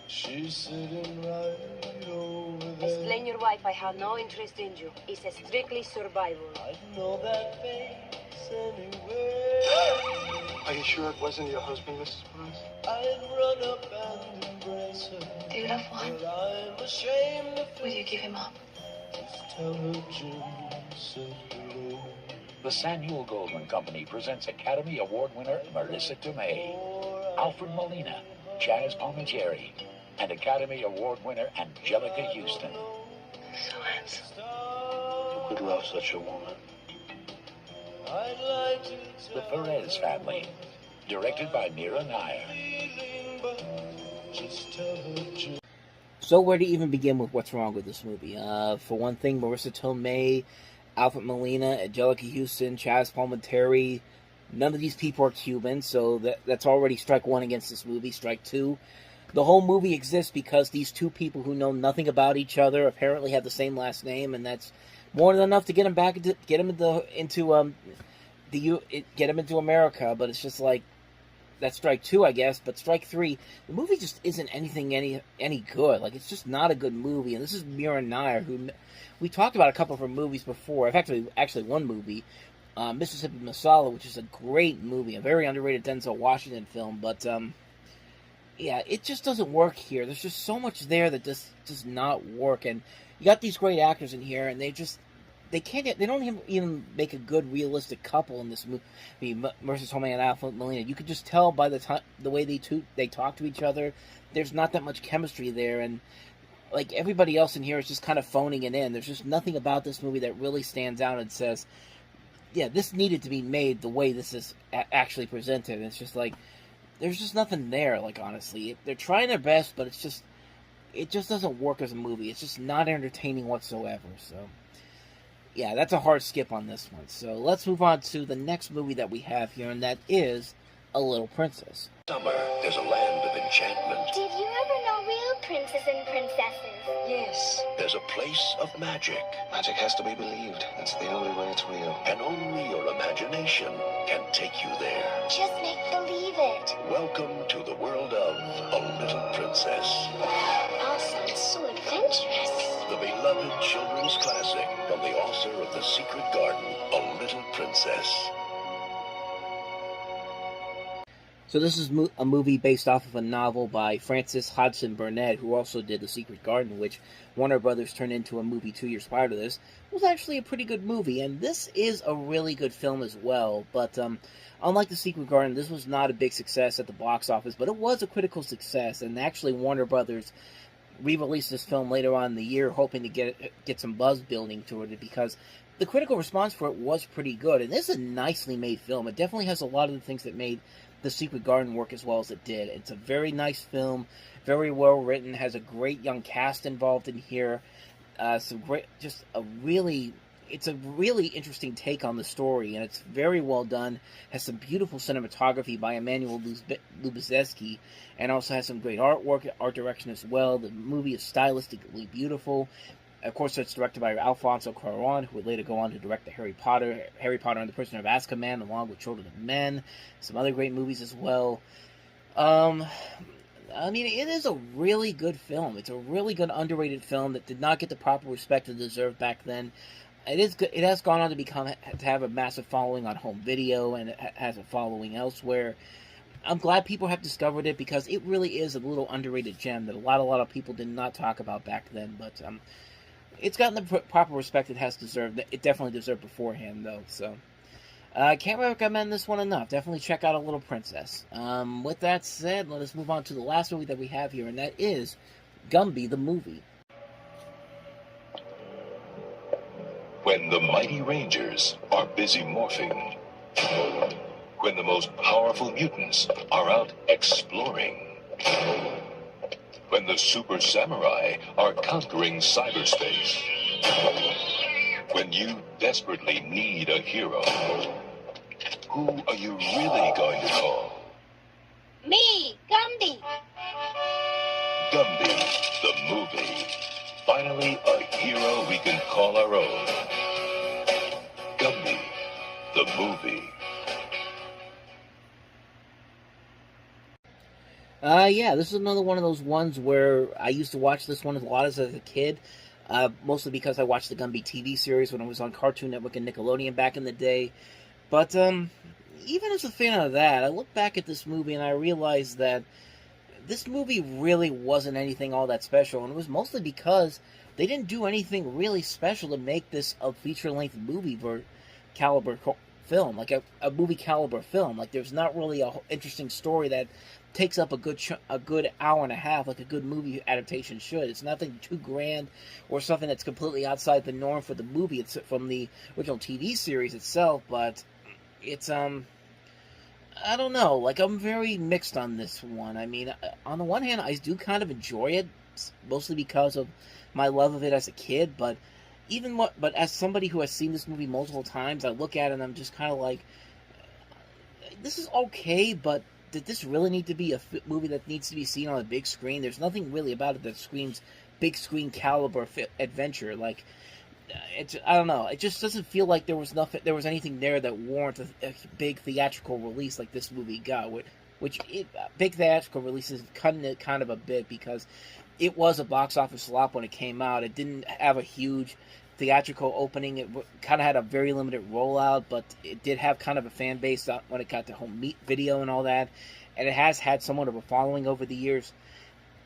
[SPEAKER 3] She's sitting right over there.
[SPEAKER 16] Explain your wife. I have no interest in you. It's a strictly survival.
[SPEAKER 3] I know that face anywhere.
[SPEAKER 4] Are you sure it wasn't your husband, Mrs. Perez?
[SPEAKER 3] I'd run up and embrace her.
[SPEAKER 2] Do you love Juan?
[SPEAKER 3] But I'm ashamed of
[SPEAKER 2] Will you give him up?
[SPEAKER 3] just tell her Jim said hello.
[SPEAKER 20] The Samuel Goldwyn Company presents Academy Award winner Marissa Tomei, Alfred Molina, Chaz Palminteri, and Academy Award winner Angelica Houston.
[SPEAKER 2] So handsome.
[SPEAKER 4] Who could love such a woman?
[SPEAKER 3] I'd like to
[SPEAKER 20] The Perez Family, directed by Mira Nair.
[SPEAKER 3] just tell her Jim.
[SPEAKER 5] So where to even begin with what's wrong with this movie? For one thing, Marissa Tomei Alfred Molina, Angelica Houston, Chaz Palminteri. None of these people are Cuban, so that's already strike one against this movie. Strike two. The whole movie exists because these two people who know nothing about each other apparently have the same last name, and that's more than enough to get them back into America. But it's just like that's strike two, I guess. But strike three, the movie just isn't anything any good. Like, it's just not a good movie. And this is Mira Nair, who we talked about a couple of her movies before. In fact, actually one movie, Mississippi Masala, which is a great movie, a very underrated Denzel Washington film. But yeah, it just doesn't work here. There's just so much there that just does not work. And you got these great actors in here, and they don't even make a good realistic couple in this movie. Marisa Tomei and Alfred Molina. You could just tell by the way they talk to each other. There's not that much chemistry there, and like everybody else in here is just kind of phoning it in. There's just nothing about this movie that really stands out and says, yeah, this needed to be made the way this is actually presented. And it's just like, there's just nothing there, like, honestly. They're trying their best, but it just doesn't work as a movie. It's just not entertaining whatsoever. So, yeah, that's a hard skip on this one. So, let's move on to the next movie that we have here, and that is A Little Princess.
[SPEAKER 11] Summer, there's a land of enchantment.
[SPEAKER 2] Did you ever know real princes and princesses?
[SPEAKER 16] Yes.
[SPEAKER 11] There's a place of magic.
[SPEAKER 10] Magic has to be believed. That's the only way it's real.
[SPEAKER 11] And only your imagination can take you there.
[SPEAKER 2] Just make believe it.
[SPEAKER 11] Welcome to the world of A Little Princess.
[SPEAKER 2] All sounds so adventurous.
[SPEAKER 11] The beloved children's classic from the author of The Secret Garden, A Little Princess.
[SPEAKER 5] So this is a movie based off of a novel by Frances Hodgson Burnett, who also did The Secret Garden, which Warner Brothers turned into a movie 2 years prior to this. It was actually a pretty good movie, and this is a really good film as well. But unlike The Secret Garden, this was not a big success at the box office, but it was a critical success, and actually Warner Brothers re-released this film later on in the year, hoping to get some buzz building toward it, because the critical response for it was pretty good. And this is a nicely made film. It definitely has a lot of the things that made The Secret Garden work as well as it did. It's a very nice film, very well written, has a great young cast involved in here. It's a really interesting take on the story, and it's very well done. Has some beautiful cinematography by Emmanuel Lubezki, and also has some great artwork, art direction as well. The movie is stylistically beautiful. Of course, it's directed by Alfonso Cuarón, who would later go on to direct the Harry Potter and the Prisoner of Azkaban, along with Children of Men, some other great movies as well. I mean, it is a really good film. It's a really good underrated film that did not get the proper respect it deserved back then. It has gone on to have a massive following on home video, and it has a following elsewhere. I'm glad people have discovered it, because it really is a little underrated gem that a lot of people did not talk about back then. But it's gotten the proper respect it has deserved. It definitely deserved beforehand, though. So I can't recommend this one enough. Definitely check out A Little Princess. With that said, let us move on to the last movie that we have here, and that is Gumby the movie.
[SPEAKER 19] When the mighty Rangers are busy morphing. When the most powerful mutants are out exploring. When the super samurai are conquering cyberspace. When you desperately need a hero, who are you really going to call?
[SPEAKER 2] Me, Gumby.
[SPEAKER 19] Gumby, the movie. Finally, a hero we can call our own. Gumby, the movie.
[SPEAKER 5] Yeah, this is another one of those ones where I used to watch this one a lot as a kid, mostly because I watched the Gumby TV series when it was on Cartoon Network and Nickelodeon back in the day. But even as a fan of that, I look back at this movie and I realized that this movie really wasn't anything all that special, and it was mostly because they didn't do anything really special to make this a feature-length movie caliber film, like a movie caliber film. Like, there's not really a interesting story that takes up a good hour and a half, like a good movie adaptation should. It's nothing too grand or something that's completely outside the norm for the movie. It's from the original TV series itself, but it's I don't know. Like, I'm very mixed on this one. I mean, on the one hand, I do kind of enjoy it, mostly because of my love of it as a kid, but but as somebody who has seen this movie multiple times, I look at it and I'm just kind of like, this is okay, but did this really need to be a movie that needs to be seen on a big screen? There's nothing really about it that screams big screen caliber adventure. Like, I don't know. It just doesn't feel like there was anything there that warranted a big theatrical release like this movie got. Big theatrical releases cutting it kind of a bit because it was a box office flop when it came out. It didn't have a huge theatrical opening. It kind of had a very limited rollout, but it did have kind of a fan base when it got to home video and all that. And it has had somewhat of a following over the years.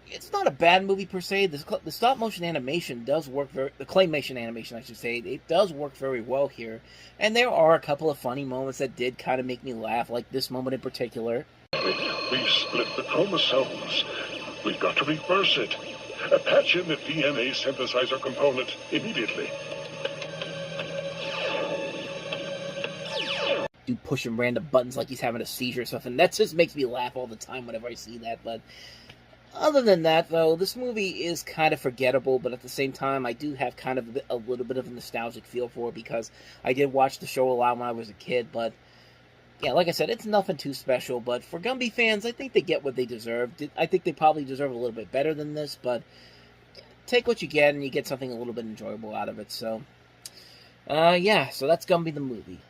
[SPEAKER 5] It's not a bad movie per se. The stop motion animation does work the claymation animation, I should say, it does work very well here. And there are a couple of funny moments that did kind of make me laugh, like this moment in particular.
[SPEAKER 21] We've split the chromosomes. We've got to reverse it. Patch in the DNA synthesizer component immediately.
[SPEAKER 5] Dude pushing random buttons like he's having a seizure or something. That just makes me laugh all the time whenever I see that, but other than that, though, this movie is kind of forgettable, but at the same time, I do have kind of a little bit of a nostalgic feel for it because I did watch the show a lot when I was a kid, but yeah, like I said, it's nothing too special, but for Gumby fans, I think they get what they deserve. I think they probably deserve a little bit better than this, but take what you get, and you get something a little bit enjoyable out of it, so yeah, so that's Gumby the movie.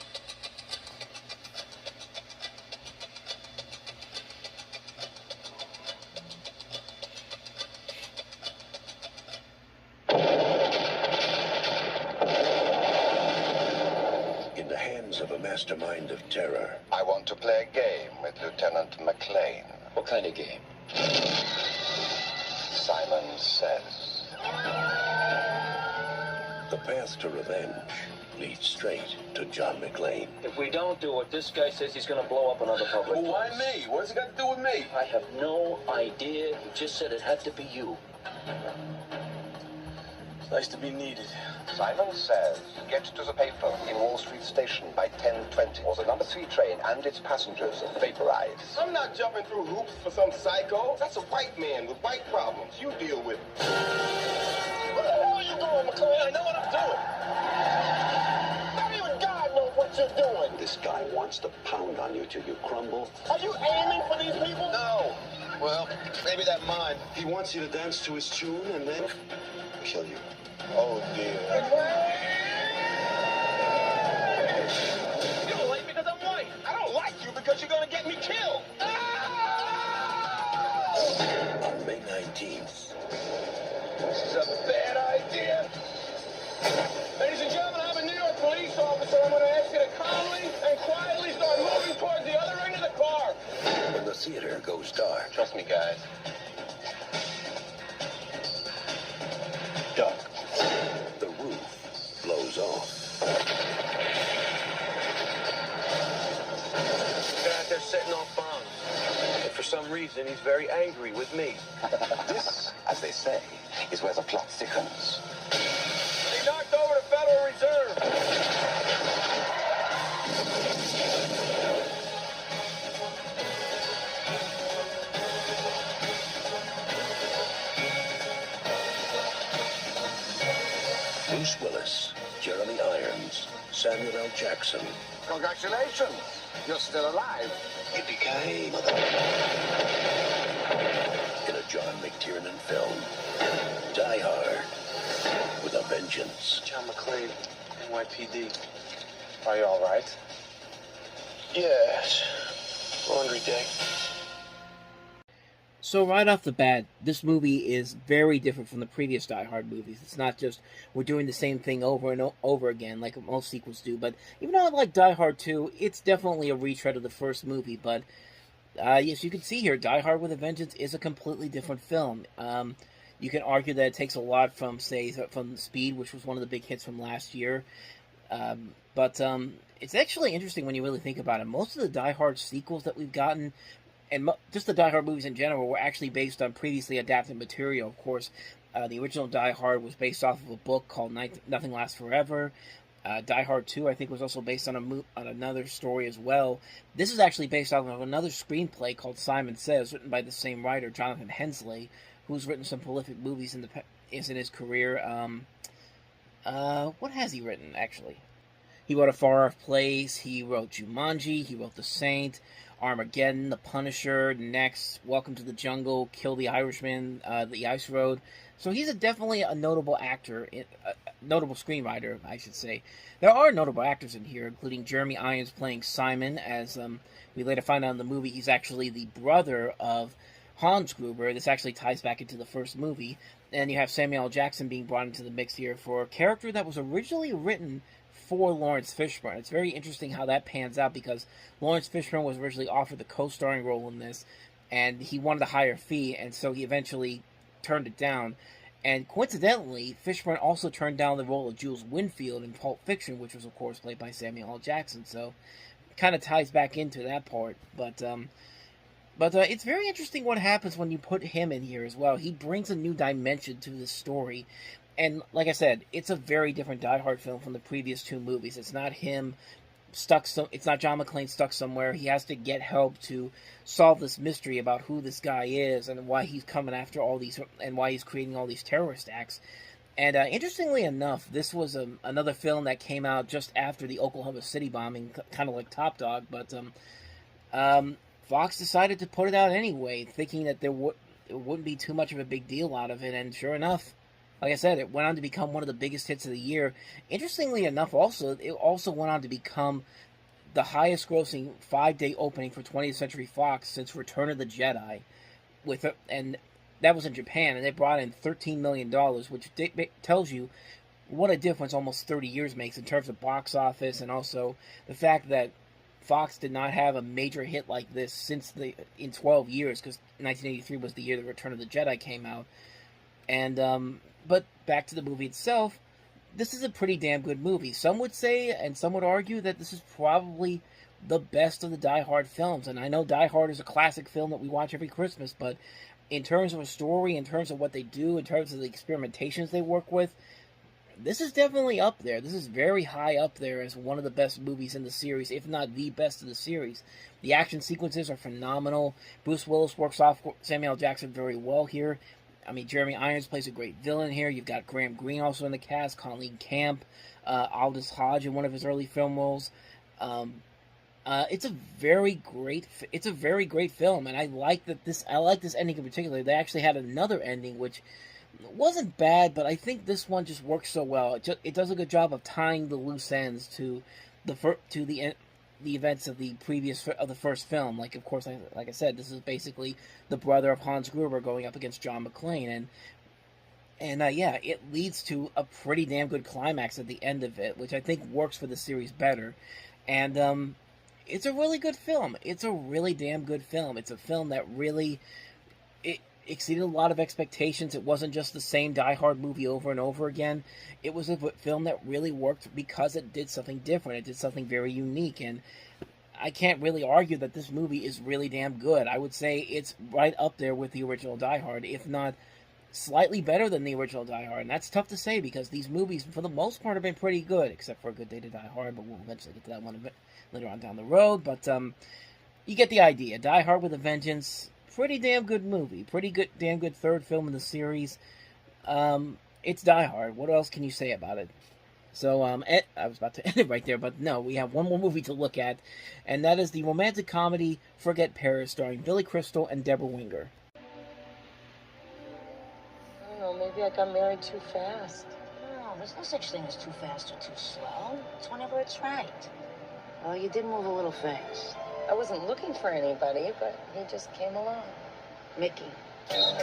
[SPEAKER 11] Mastermind of terror.
[SPEAKER 22] I want to play a game with Lieutenant McLean.
[SPEAKER 9] What kind of game?
[SPEAKER 22] Simon Says.
[SPEAKER 11] The path to revenge leads straight to John McClane.
[SPEAKER 9] If we don't do it, this guy says he's going to blow up another public
[SPEAKER 22] Well, why me? What has it got to do with me?
[SPEAKER 9] I have no idea. He just said it had to be you. It's nice to be needed.
[SPEAKER 22] Simon Says, get to the paper in Wall Street Station by 10:20, or the number 3 train and its passengers vaporized.
[SPEAKER 23] I'm not jumping through hoops for some psycho. That's a white man with white problems. You deal with it. What the hell are you doing, McClane? I know what I'm doing. Not even God knows what you're doing.
[SPEAKER 11] This guy wants to pound on you till you crumble.
[SPEAKER 23] Are you aiming for these people?
[SPEAKER 22] No.
[SPEAKER 23] Well, maybe that mine.
[SPEAKER 11] He wants you to dance to his tune and then kill you.
[SPEAKER 23] Oh, dear. You don't like me because I'm white. I don't like you because you're going to get me killed.
[SPEAKER 11] On May 19th.
[SPEAKER 23] This is a bad idea. Ladies and gentlemen, I'm a New York police officer. I'm going to ask you to calmly and quietly start moving towards the other end of the car.
[SPEAKER 11] When the theater goes dark.
[SPEAKER 22] Trust me, guys.
[SPEAKER 11] Dark. The roof blows off.
[SPEAKER 9] Guys, they're setting off bombs. And for some reason, he's very angry with me.
[SPEAKER 22] This, as they say, is where the plot thickens.
[SPEAKER 23] They knocked over the Federal Reserve.
[SPEAKER 11] Bruce Willis, Jeremy Irons, Samuel L. Jackson.
[SPEAKER 22] Congratulations, you're still alive.
[SPEAKER 11] Yippee-ki-yay, mother. In a John McTiernan film, Die Hard with a Vengeance.
[SPEAKER 9] John McClane, NYPD. Are you all right?
[SPEAKER 23] Yes.
[SPEAKER 9] Laundry day.
[SPEAKER 5] So right off the bat, this movie is very different from the previous Die Hard movies. It's not just we're doing the same thing over and over again like most sequels do. But even though I like Die Hard 2, it's definitely a retread of the first movie. But yes, you can see here, Die Hard with a Vengeance is a completely different film. You can argue that it takes a lot from, say, from Speed, which was one of the big hits from last year. But it's actually interesting when you really think about it. Most of the Die Hard sequels that we've gotten, and just the Die Hard movies in general, were actually based on previously adapted material. Of course, the original Die Hard was based off of a book called Nothing Lasts Forever. Die Hard 2, I think, was also based on another story as well. This is actually based off of another screenplay called Simon Says, written by the same writer, Jonathan Hensley, who's written some prolific movies in his career. What has he written, actually? He wrote A Far Off Place, he wrote Jumanji, he wrote The Saint, Armageddon, The Punisher, Next, Welcome to the Jungle, Kill the Irishman, The Ice Road. So he's definitely a notable actor, notable screenwriter, I should say. There are notable actors in here, including Jeremy Irons playing Simon, as we later find out in the movie he's actually the brother of Hans Gruber. This actually ties back into the first movie. And you have Samuel L. Jackson being brought into the mix here for a character that was originally written for Lawrence Fishburne. It's very interesting how that pans out, because Lawrence Fishburne was originally offered the co-starring role in this, and he wanted a higher fee, and so he eventually turned it down. And coincidentally, Fishburne also turned down the role of Jules Winfield in Pulp Fiction, which was, of course, played by Samuel L. Jackson. So it kind of ties back into that part. But it's very interesting what happens when you put him in here as well. He brings a new dimension to the story. And like I said, it's a very different Die Hard film from the previous two movies. It's not him it's not John McClane stuck somewhere. He has to get help to solve this mystery about who this guy is and why he's coming after all these, and why he's creating all these terrorist acts. And interestingly enough, this was another film that came out just after the Oklahoma City bombing, kind of like Top Dog, but Fox decided to put it out anyway, thinking that it wouldn't be too much of a big deal out of it, and sure enough, like I said, it went on to become one of the biggest hits of the year. Interestingly enough, it also went on to become the highest-grossing 5-day opening for 20th Century Fox since Return of the Jedi, and that was in Japan, and they brought in $13 million, which tells you what a difference almost 30 years makes in terms of box office, and also the fact that Fox did not have a major hit like this in 12 years, because 1983 was the year that Return of the Jedi came out. And but back to the movie itself, this is a pretty damn good movie. Some would say, and some would argue, that this is probably the best of the Die Hard films. And I know Die Hard is a classic film that we watch every Christmas, but in terms of a story, in terms of what they do, in terms of the experimentations they work with, this is definitely up there. This is very high up there as one of the best movies in the series, if not the best of the series. The action sequences are phenomenal. Bruce Willis works off Samuel L. Jackson very well here. I mean, Jeremy Irons plays a great villain here. You've got Graham Greene also in the cast, Colleen Camp, Aldous Hodge in one of his early film roles. It's a very great film, and I like this ending in particular. They actually had another ending which wasn't bad, but I think this one just works so well. It does a good job of tying the loose ends to the events of the first film. Like, of course, like I said, this is basically the brother of Hans Gruber going up against John McClane, and yeah, it leads to a pretty damn good climax at the end of it, which I think works for the series better. And it's a really good film. It's a really damn good film. It's a film that really exceeded a lot of expectations. It wasn't just the same Die Hard movie over and over again. It was a film that really worked because it did something different. It did something very unique, and I can't really argue that this movie is really damn good. I would say it's right up there with the original Die Hard, if not slightly better than the original Die Hard. And that's tough to say, because these movies, for the most part, have been pretty good, except for A Good Day to Die Hard, but we'll eventually get to that one a bit later on down the road. But you get the idea. Die Hard with a Vengeance, pretty damn good movie. Pretty good, damn good third film in the series. It's Die Hard. What else can you say about it? So, I was about to end it right there, but no, we have one more movie to look at, and that is the romantic comedy Forget Paris, starring Billy Crystal and Deborah Winger.
[SPEAKER 1] I don't know, maybe I got married too fast.
[SPEAKER 18] No, there's no such thing as too fast or too slow. It's whenever it's right. Well, you did move a little fast.
[SPEAKER 1] I wasn't looking for anybody, but he just came along.
[SPEAKER 18] Mickey.
[SPEAKER 3] No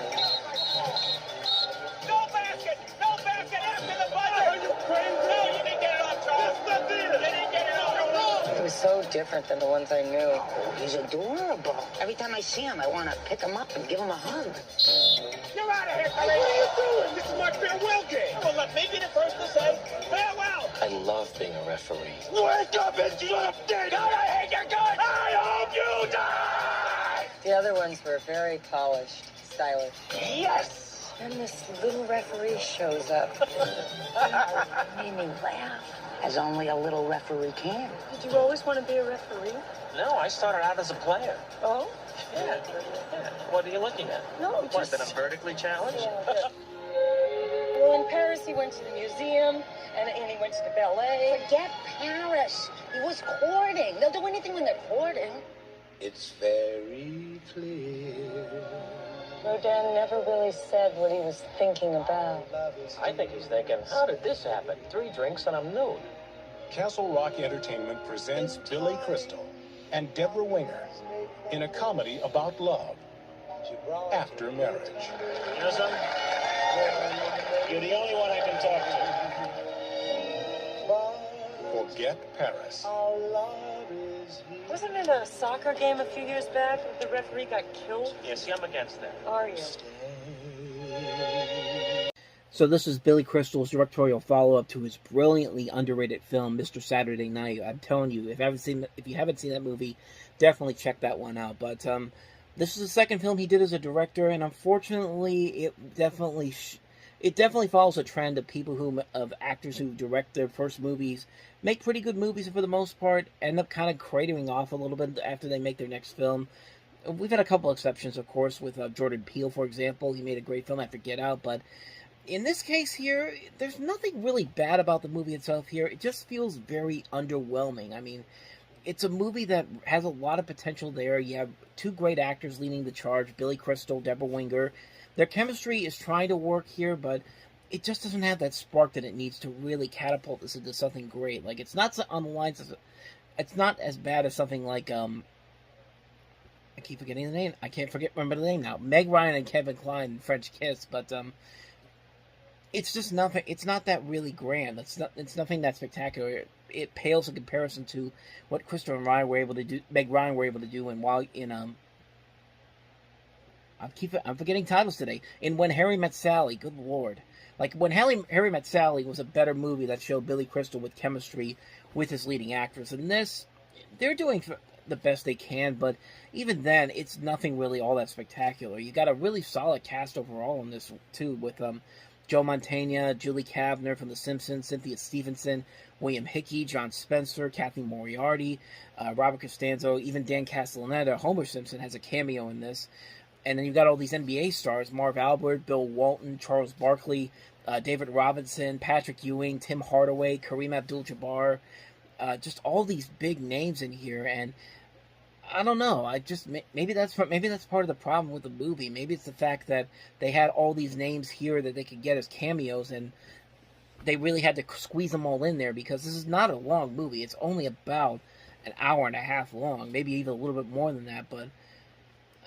[SPEAKER 3] basket! No basket after the buzzer! Are you crazy? No, you didn't get it off, Charles. Yes, I did. You didn't get it off.
[SPEAKER 1] He was so different than the ones I knew.
[SPEAKER 18] Oh, he's adorable. Every time I see him, I want to pick him up and give him a hug.
[SPEAKER 3] You're out of here, Clay. What are you doing? This is my farewell game. Well, let me be the first to say farewell.
[SPEAKER 4] I love being a referee.
[SPEAKER 3] Wake up and slap dead. God, I hate your guts. I hope you die.
[SPEAKER 1] The other ones were very polished, stylish.
[SPEAKER 3] Yes.
[SPEAKER 1] And this little referee shows up.
[SPEAKER 18] Made me laugh, as only a little referee can.
[SPEAKER 1] Did you always want to be a referee?
[SPEAKER 4] No, I started out as a player.
[SPEAKER 1] Oh?
[SPEAKER 4] Yeah. What are you looking at?
[SPEAKER 1] No,
[SPEAKER 4] What, that I'm vertically challenged?
[SPEAKER 1] Yeah. So in Paris, he went to the museum, and he went to the ballet.
[SPEAKER 18] Forget Paris. He was courting. They'll do anything when they're courting.
[SPEAKER 22] It's very clear.
[SPEAKER 1] Rodin never really said what he was thinking about.
[SPEAKER 10] I think he's thinking, how did this happen? 3 drinks and I'm nude.
[SPEAKER 6] Castle Rock Entertainment presents Billy Crystal and Deborah Winger in a comedy about love after marriage.
[SPEAKER 3] You know something? You're the only one I can talk to.
[SPEAKER 6] Forget Paris.
[SPEAKER 1] Wasn't it a soccer game a few years back? The referee got killed?
[SPEAKER 10] Yeah, see, I'm against that.
[SPEAKER 1] Are you?
[SPEAKER 5] So this is Billy Crystal's directorial follow-up to his brilliantly underrated film, Mr. Saturday Night. I'm telling you, if you haven't seen that movie, definitely check that one out. But this is the second film he did as a director, and unfortunately, it definitely follows a trend of actors who direct their first movies, make pretty good movies, and for the most part, end up kind of cratering off a little bit after they make their next film. We've had a couple exceptions, of course, with Jordan Peele, for example. He made a great film after Get Out, but in this case here, there's nothing really bad about the movie itself here. It just feels very underwhelming. I mean, it's a movie that has a lot of potential there. You have 2 great actors leading the charge, Billy Crystal, Deborah Winger. Their chemistry is trying to work here, but it just doesn't have that spark that it needs to really catapult this into something great. Like, it's not on the lines of, it's not as bad as something like, I keep forgetting the name. I can't remember the name now. Meg Ryan and Kevin Kline in French Kiss, but it's just nothing. It's not that really grand. It's nothing that spectacular. It pales in comparison to what Crystal and Ryan were able to do. Meg Ryan were able to do, and while in I'm forgetting titles today. In When Harry Met Sally, good lord. Like, When Harry Met Sally was a better movie that showed Billy Crystal with chemistry with his leading actress. And this, they're doing the best they can, but even then, it's nothing really all that spectacular. You got a really solid cast overall in this, too, with Joe Mantegna, Julie Kavner from The Simpsons, Cynthia Stevenson, William Hickey, John Spencer, Kathleen Moriarty, Robert Costanzo, even Dan Castellaneta. Homer Simpson has a cameo in this. And then you've got all these NBA stars, Marv Albert, Bill Walton, Charles Barkley, David Robinson, Patrick Ewing, Tim Hardaway, Kareem Abdul-Jabbar, just all these big names in here. And I don't know, maybe that's part of the problem with the movie. Maybe it's the fact that they had all these names here that they could get as cameos, and they really had to squeeze them all in there, because this is not a long movie. It's only about an hour and a half long, maybe even a little bit more than that, but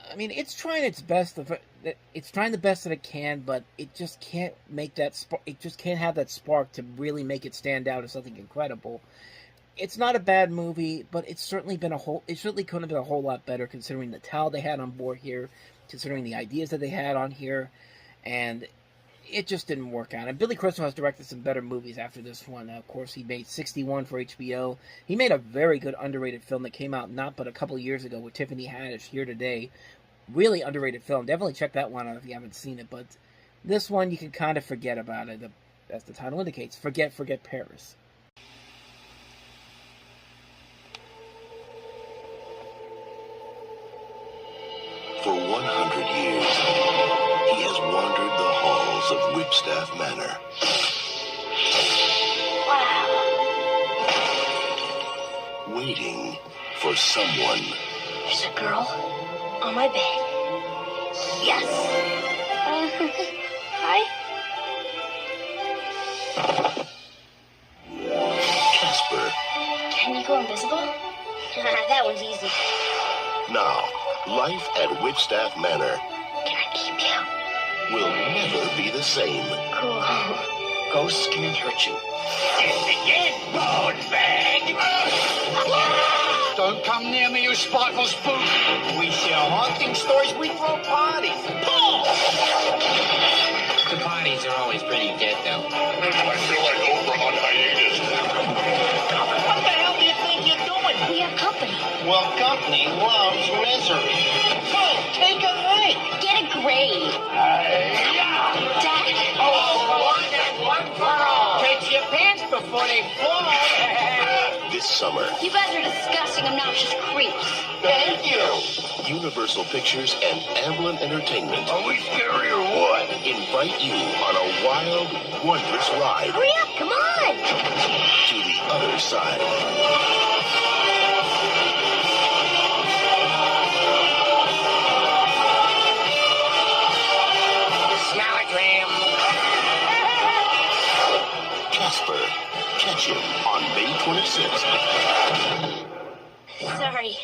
[SPEAKER 5] I mean, it's trying its best. It's trying the best that it can, but it just can't make that. It just can't have that spark to really make it stand out as something incredible. It's not a bad movie, but it's certainly It certainly could have been a whole lot better, considering the talent they had on board here, considering the ideas that they had on here, and it just didn't work out. And Billy Crystal has directed some better movies after this one. Of course, he made 61 for HBO. He made a very good underrated film that came out not but a couple years ago with Tiffany Haddish, Here Today. Really underrated film. Definitely check that one out if you haven't seen it. But this one, you can kind of forget about it, as the title indicates. Forget Paris.
[SPEAKER 11] For 100 years, he has wandered the halls of Whipstaff Manor. Wow. Waiting for someone.
[SPEAKER 2] There's a girl on my bed. Yes. Hi.
[SPEAKER 11] Casper.
[SPEAKER 2] Can you go invisible? That one's easy.
[SPEAKER 11] Now, life at Whipstaff Manor
[SPEAKER 2] Can I keep you?
[SPEAKER 11] will never be the same.
[SPEAKER 2] Cool.
[SPEAKER 10] Ghosts can't hurt you.
[SPEAKER 3] Get bone bag!
[SPEAKER 10] Don't come near me, you spiteful spook. We share haunting stories, we throw parties. Pull!
[SPEAKER 13] The parties are always pretty dead, though.
[SPEAKER 21] I feel like Oprah on hiatus.
[SPEAKER 10] What the hell do you think you're doing?
[SPEAKER 2] We have company.
[SPEAKER 10] Well, company loves misery. Come, take a drink.
[SPEAKER 2] Get a grade. Dad.
[SPEAKER 10] One for all. Take your pants before they fall.
[SPEAKER 11] This summer,
[SPEAKER 2] You guys are disgusting, obnoxious creeps.
[SPEAKER 10] Thank you.
[SPEAKER 11] Universal Pictures and Amblin Entertainment. Are we scary or what? Invite you on a wild, wondrous ride.
[SPEAKER 2] Hurry up, come on!
[SPEAKER 11] To the other side.
[SPEAKER 2] Smell it, Ram.
[SPEAKER 11] Casper. Catch him on May 26th.
[SPEAKER 2] Sorry.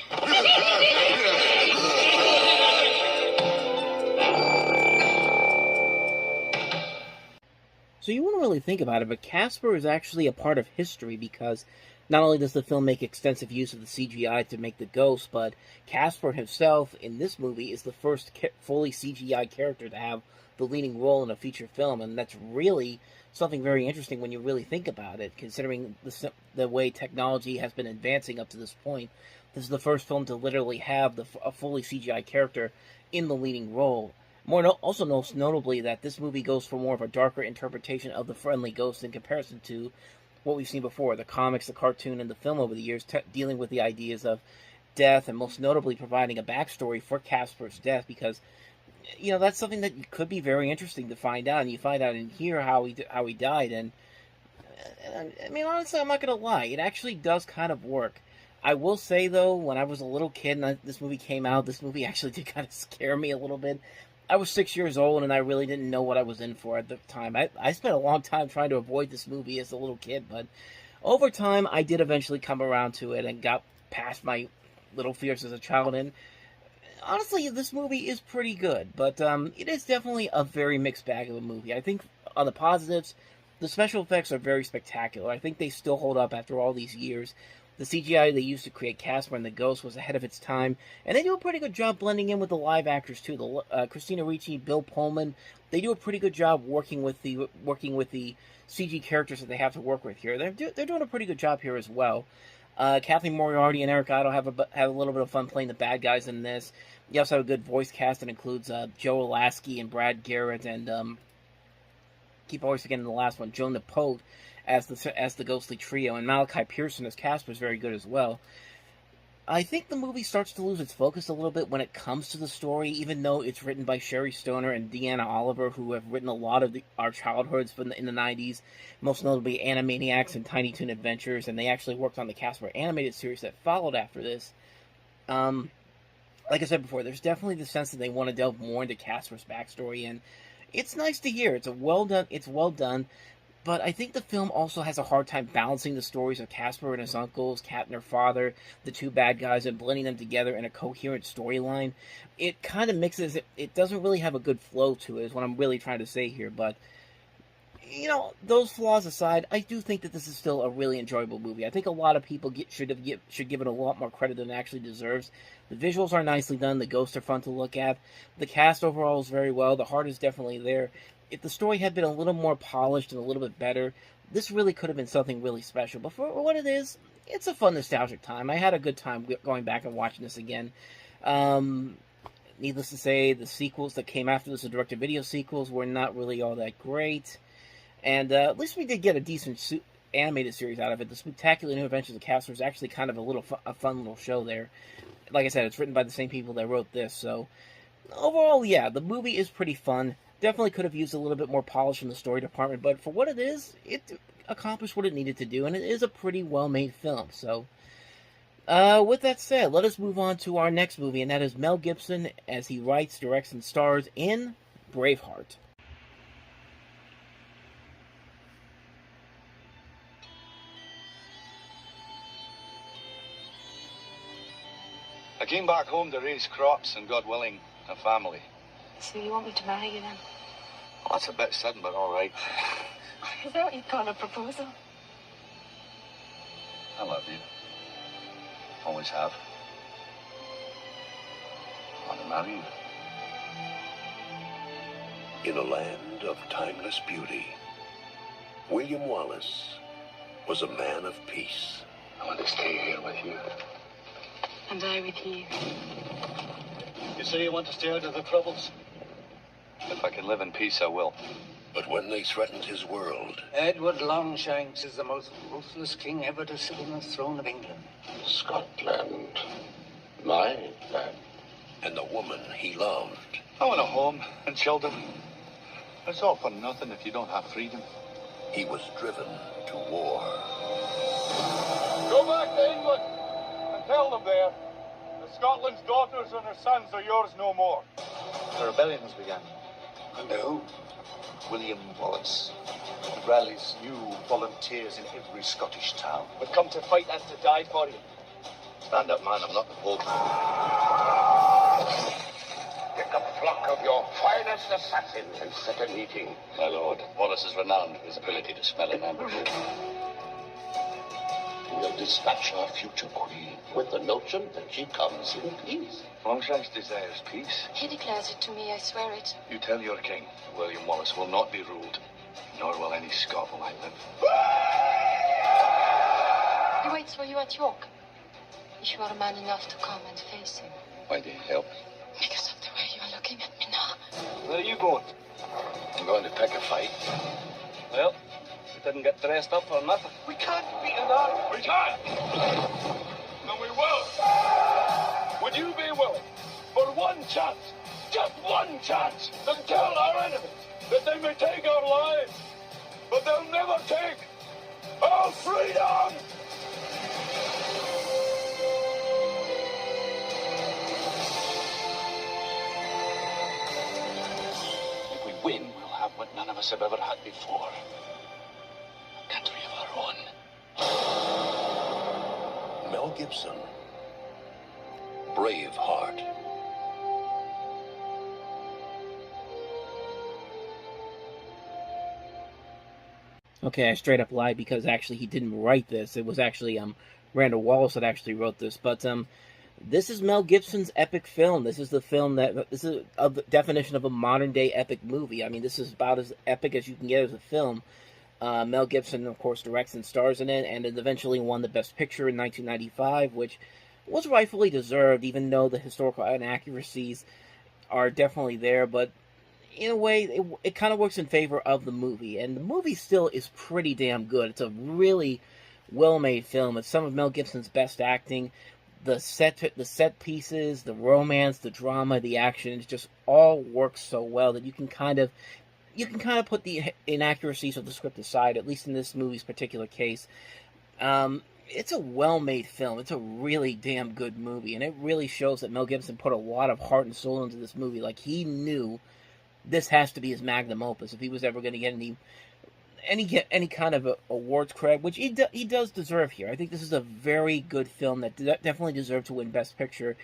[SPEAKER 5] So you wouldn't really think about it, but Casper is actually a part of history because not only does the film make extensive use of the CGI to make the ghost, but Casper himself in this movie is the first fully CGI character to have the leading role in a feature film, and that's really something very interesting when you really think about it, considering the way technology has been advancing up to this point. This is the first film to literally have a fully CGI character in the leading role. Also most notably that this movie goes for more of a darker interpretation of the friendly ghost in comparison to what we've seen before, the comics, the cartoon, and the film over the years, dealing with the ideas of death, and most notably providing a backstory for Casper's death, because, you know, that's something that could be very interesting to find out, and you find out in here how he died, and I mean, honestly, I'm not going to lie, it actually does kind of work. I will say, though, when I was a little kid and this movie came out, this movie actually did kind of scare me a little bit. I was 6 years old, and I really didn't know what I was in for at the time. I spent a long time trying to avoid this movie as a little kid, but over time, I did eventually come around to it and got past my little fears as a child, and honestly, this movie is pretty good, but it is definitely a very mixed bag of a movie. I think on the positives, the special effects are very spectacular. I think they still hold up after all these years. The CGI they used to create Casper and the Ghost was ahead of its time, and they do a pretty good job blending in with the live actors too. Christina Ricci, Bill Pullman, they do a pretty good job working with the CG characters that they have to work with here. They're doing a pretty good job here as well. Kathleen Moriarty and Eric Idle have a little bit of fun playing the bad guys in this. You also have a good voice cast that includes Joe Lasky and Brad Garrett, and keep always forgetting the last one, Joan Napote as the ghostly trio, and Malachi Pearson as Casper is very good as well. I think the movie starts to lose its focus a little bit when it comes to the story, even though it's written by Sherry Stoner and Deanna Oliver, who have written a lot of our childhoods in the 90s, most notably Animaniacs and Tiny Toon Adventures, and they actually worked on the Casper animated series that followed after this. Like I said before, there's definitely the sense that they want to delve more into Casper's backstory, and it's nice to hear. It's well done, but I think the film also has a hard time balancing the stories of Casper and his uncles, Kat and her father, the two bad guys, and blending them together in a coherent storyline. It kind of mixes it. It doesn't really have a good flow to it, is what I'm really trying to say here, but you know, those flaws aside, I do think that this is still a really enjoyable movie. I think a lot of people should give it a lot more credit than it actually deserves. The visuals are nicely done. The ghosts are fun to look at. The cast overall is very well. The heart is definitely there. If the story had been a little more polished and a little bit better, this really could have been something really special. But for what it is, it's a fun, nostalgic time. I had a good time going back and watching this again. Needless to say, the sequels that came after this, the direct-to-video sequels, were not really all that great. And at least we did get a decent animated series out of it. The Spectacular New Adventures of Casper is actually kind of a fun little show there. Like I said, it's written by the same people that wrote this. So overall, yeah, the movie is pretty fun. Definitely could have used a little bit more polish in the story department, but for what it is, it accomplished what it needed to do, and it is a pretty well-made film. So with that said, let us move on to our next movie, and that is Mel Gibson as he writes, directs, and stars in Braveheart.
[SPEAKER 8] I came back home to raise crops and, God willing, a family.
[SPEAKER 16] So you want me to marry you then?
[SPEAKER 8] Oh, that's a bit sudden, but all right.
[SPEAKER 16] Is that what you call a proposal?
[SPEAKER 8] I love you. Always have. I want to marry you.
[SPEAKER 11] In a land of timeless beauty, William Wallace was a man of peace.
[SPEAKER 8] I want to stay here with you.
[SPEAKER 16] And I with you.
[SPEAKER 8] You say you want to stay out of the troubles? If I can live in peace, I will.
[SPEAKER 11] But when they threatened his world...
[SPEAKER 12] Edward Longshanks is the most ruthless king ever to sit on the throne of England.
[SPEAKER 11] Scotland. My land. and the woman he loved.
[SPEAKER 8] I want a home and shelter. It's all for nothing if you don't have freedom.
[SPEAKER 11] He was driven to war.
[SPEAKER 14] Go back to England and tell them there that Scotland's daughters and her sons are yours no more.
[SPEAKER 8] The rebellion has begun.
[SPEAKER 14] Under who?
[SPEAKER 8] William Wallace. He rallies new volunteers in every Scottish town.
[SPEAKER 14] We've come to fight and to die for you.
[SPEAKER 8] Stand up, man. I'm not the Pope.
[SPEAKER 22] Pick a flock of your finest assassins and set a meeting.
[SPEAKER 8] My lord, Wallace is renowned for his ability to smell an ambush.
[SPEAKER 22] We'll dispatch our future queen with the notion that she comes in peace.
[SPEAKER 8] Longshanks desires peace.
[SPEAKER 16] He declares it to me, I swear it.
[SPEAKER 8] You tell your king William Wallace will not be ruled, nor will any Scot while I live.
[SPEAKER 16] He waits for you at York. If you are man enough to come and face him.
[SPEAKER 8] Why do you help?
[SPEAKER 16] Because of the way you are looking at me now.
[SPEAKER 8] Where are you going? I'm going to pick a fight. Well, we didn't get dressed up for nothing.
[SPEAKER 14] We can't beat an army.
[SPEAKER 8] We can't!
[SPEAKER 14] And we will. Would you be willing, for one chance, just one chance, to tell our enemies that they may take our lives, but they'll never take our freedom?
[SPEAKER 8] If we win, we'll have what none of us have ever had before. A country of our own.
[SPEAKER 11] Mel Gibson. Braveheart.
[SPEAKER 5] Okay, I straight up lied because actually he didn't write this. It was actually Randall Wallace that actually wrote this. But this is Mel Gibson's epic film. This is the film this is a definition of a modern day epic movie. I mean, this is about as epic as you can get as a film. Mel Gibson, of course, directs and stars in it, and it eventually won the Best Picture in 1995, which was rightfully deserved, even though the historical inaccuracies are definitely there. But in a way, it kind of works in favor of the movie, and the movie still is pretty damn good. It's a really well-made film. It's some of Mel Gibson's best acting. The set pieces, the romance, the drama, the action, it just all works so well that you can kind of put the inaccuracies of the script aside, at least in this movie's particular case. It's a well-made film. It's a really damn good movie, and it really shows that Mel Gibson put a lot of heart and soul into this movie. Like, he knew this has to be his magnum opus if he was ever going to get any kind of awards cred, which he does deserve here. I think this is a very good film that definitely deserved to win Best Picture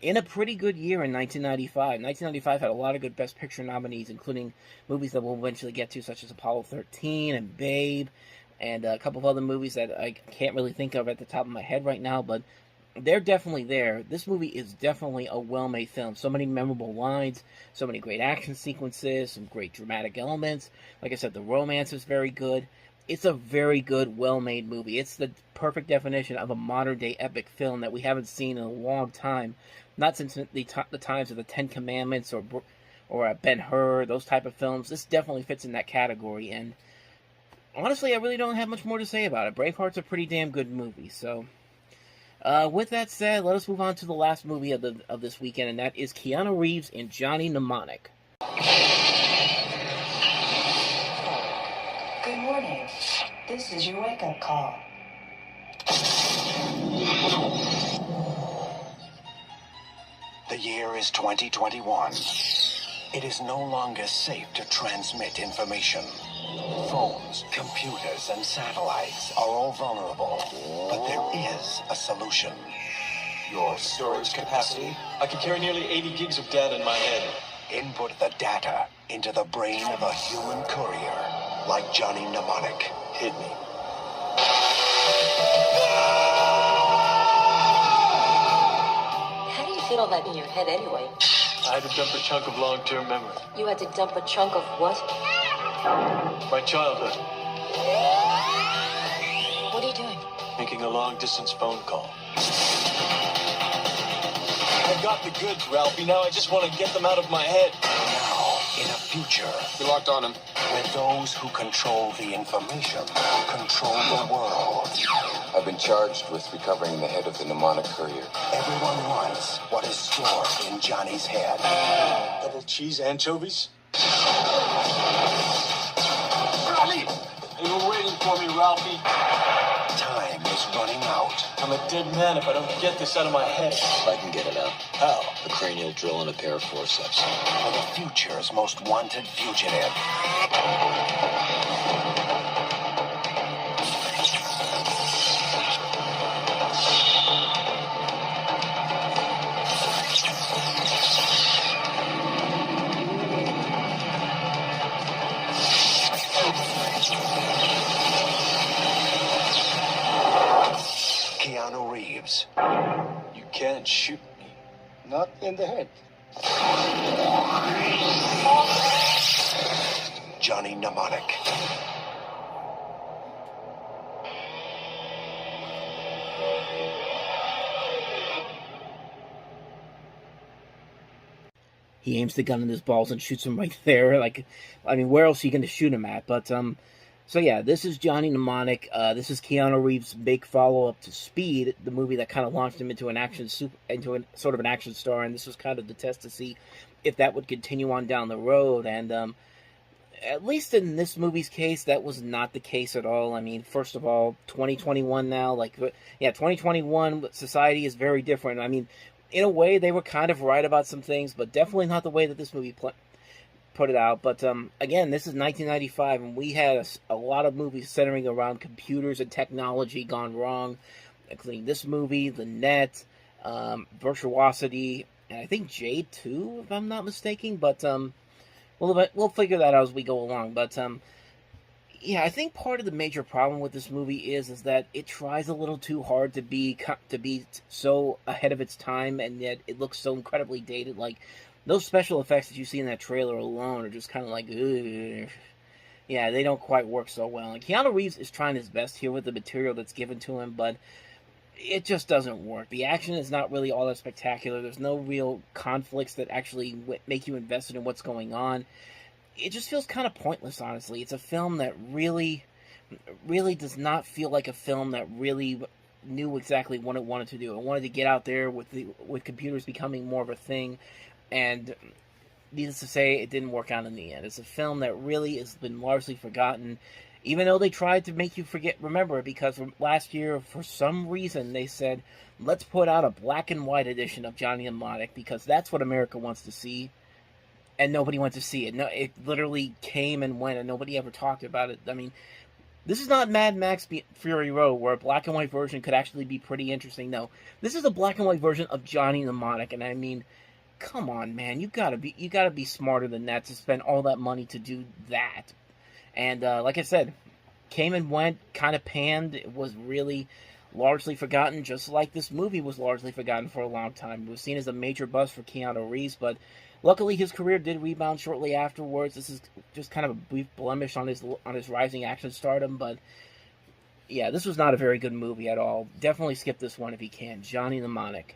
[SPEAKER 5] in a pretty good year in 1995. 1995 had a lot of good Best Picture nominees, including movies that we'll eventually get to, such as Apollo 13 and Babe, and a couple of other movies that I can't really think of at the top of my head right now, but they're definitely there. This movie is definitely a well-made film. So many memorable lines, so many great action sequences, some great dramatic elements. Like I said, the romance is very good. It's a very good, well-made movie. It's the perfect definition of a modern-day epic film that we haven't seen in a long time. Not since the times of the Ten Commandments or Ben-Hur, those type of films. This definitely fits in that category, and honestly, I really don't have much more to say about it. Braveheart's a pretty damn good movie, so with that said, let us move on to the last movie of this weekend, and that is Keanu Reeves in Johnny Mnemonic.
[SPEAKER 1] Good morning. This is your wake-up call.
[SPEAKER 11] The year is 2021. It is no longer safe to transmit information. Phones, computers, and satellites are all vulnerable, but there is a solution.
[SPEAKER 15] Your storage capacity? I can carry nearly 80 gigs of data in my head.
[SPEAKER 11] Input the data into the brain of a human courier, like Johnny Mnemonic.
[SPEAKER 15] Hit me.
[SPEAKER 1] How do you fit all that in your head anyway?
[SPEAKER 15] I had to dump a chunk of long-term memory.
[SPEAKER 1] You had to dump a chunk of what?
[SPEAKER 15] My childhood.
[SPEAKER 1] What are you doing?
[SPEAKER 15] Making a long-distance phone call. I've got the goods, Ralphie. Now I just want to get them out of my head.
[SPEAKER 11] Now, in a future.
[SPEAKER 15] You locked on him.
[SPEAKER 22] where those who control the information control the world.
[SPEAKER 7] I've been charged with recovering the head of the mnemonic courier.
[SPEAKER 22] Everyone wants what is stored in Johnny's head.
[SPEAKER 12] Double cheese anchovies?
[SPEAKER 15] Ralphie! You were waiting for me, Ralphie.
[SPEAKER 22] Time is running out.
[SPEAKER 15] I'm a dead man if I don't get this out of my head.
[SPEAKER 4] I can get it out.
[SPEAKER 22] How?
[SPEAKER 4] A cranial drill and a pair of forceps.
[SPEAKER 22] For the future's most wanted fugitive. Keanu Reeves.
[SPEAKER 15] You can't shoot me.
[SPEAKER 12] Not in the head.
[SPEAKER 22] Johnny Mnemonic.
[SPEAKER 5] He aims the gun in his balls and shoots him right there. Like, I mean, where else are you going to shoot him at? But, so yeah, this is Johnny Mnemonic. This is Keanu Reeves' big follow-up to Speed, the movie that kind of launched him into a sort of an action star, and this was kind of the test to see if that would continue on down the road. And at least in this movie's case, that was not the case at all. I mean, first of all, 2021 now, like, yeah, 2021 society is very different. I mean, in a way, they were kind of right about some things, but definitely not the way that this movie put it out. But again, this is 1995, and we had a lot of movies centering around computers and technology gone wrong, including this movie, The Net, Virtuosity, and I think Jade too, if I'm not mistaken. But we'll figure that out as we go along. But yeah, I think part of the major problem with this movie is that it tries a little too hard to be so ahead of its time, and yet it looks so incredibly dated. Like, those special effects that you see in that trailer alone are just kind of like, ugh. Yeah, they don't quite work so well. And Keanu Reeves is trying his best here with the material that's given to him, but it just doesn't work. The action is not really all that spectacular. There's no real conflicts that actually make you invested in what's going on. It just feels kind of pointless, honestly. It's a film that really does not feel like a film that really knew exactly what it wanted to do. It wanted to get out there with computers becoming more of a thing, and needless to say, it didn't work out in the end. It's a film that really has been largely forgotten, even though they tried to make you remember it, because from last year, for some reason, they said, let's put out a black and white edition of Johnny Mnemonic, because that's what America wants to see. And nobody went to see it. No, it literally came and went, and nobody ever talked about it. I mean, this is not Mad Max Fury Road, where a black and white version could actually be pretty interesting. No, this is a black and white version of Johnny Mnemonic, and I mean, come on, man, you gotta be smarter than that to spend all that money to do that. And like I said, came and went, kind of panned. It was really largely forgotten, just like this movie was largely forgotten for a long time. It was seen as a major bust for Keanu Reeves, but luckily, his career did rebound shortly afterwards. This is just kind of a brief blemish on his rising action stardom, but yeah, this was not a very good movie at all. Definitely skip this one if you can. Johnny Mnemonic.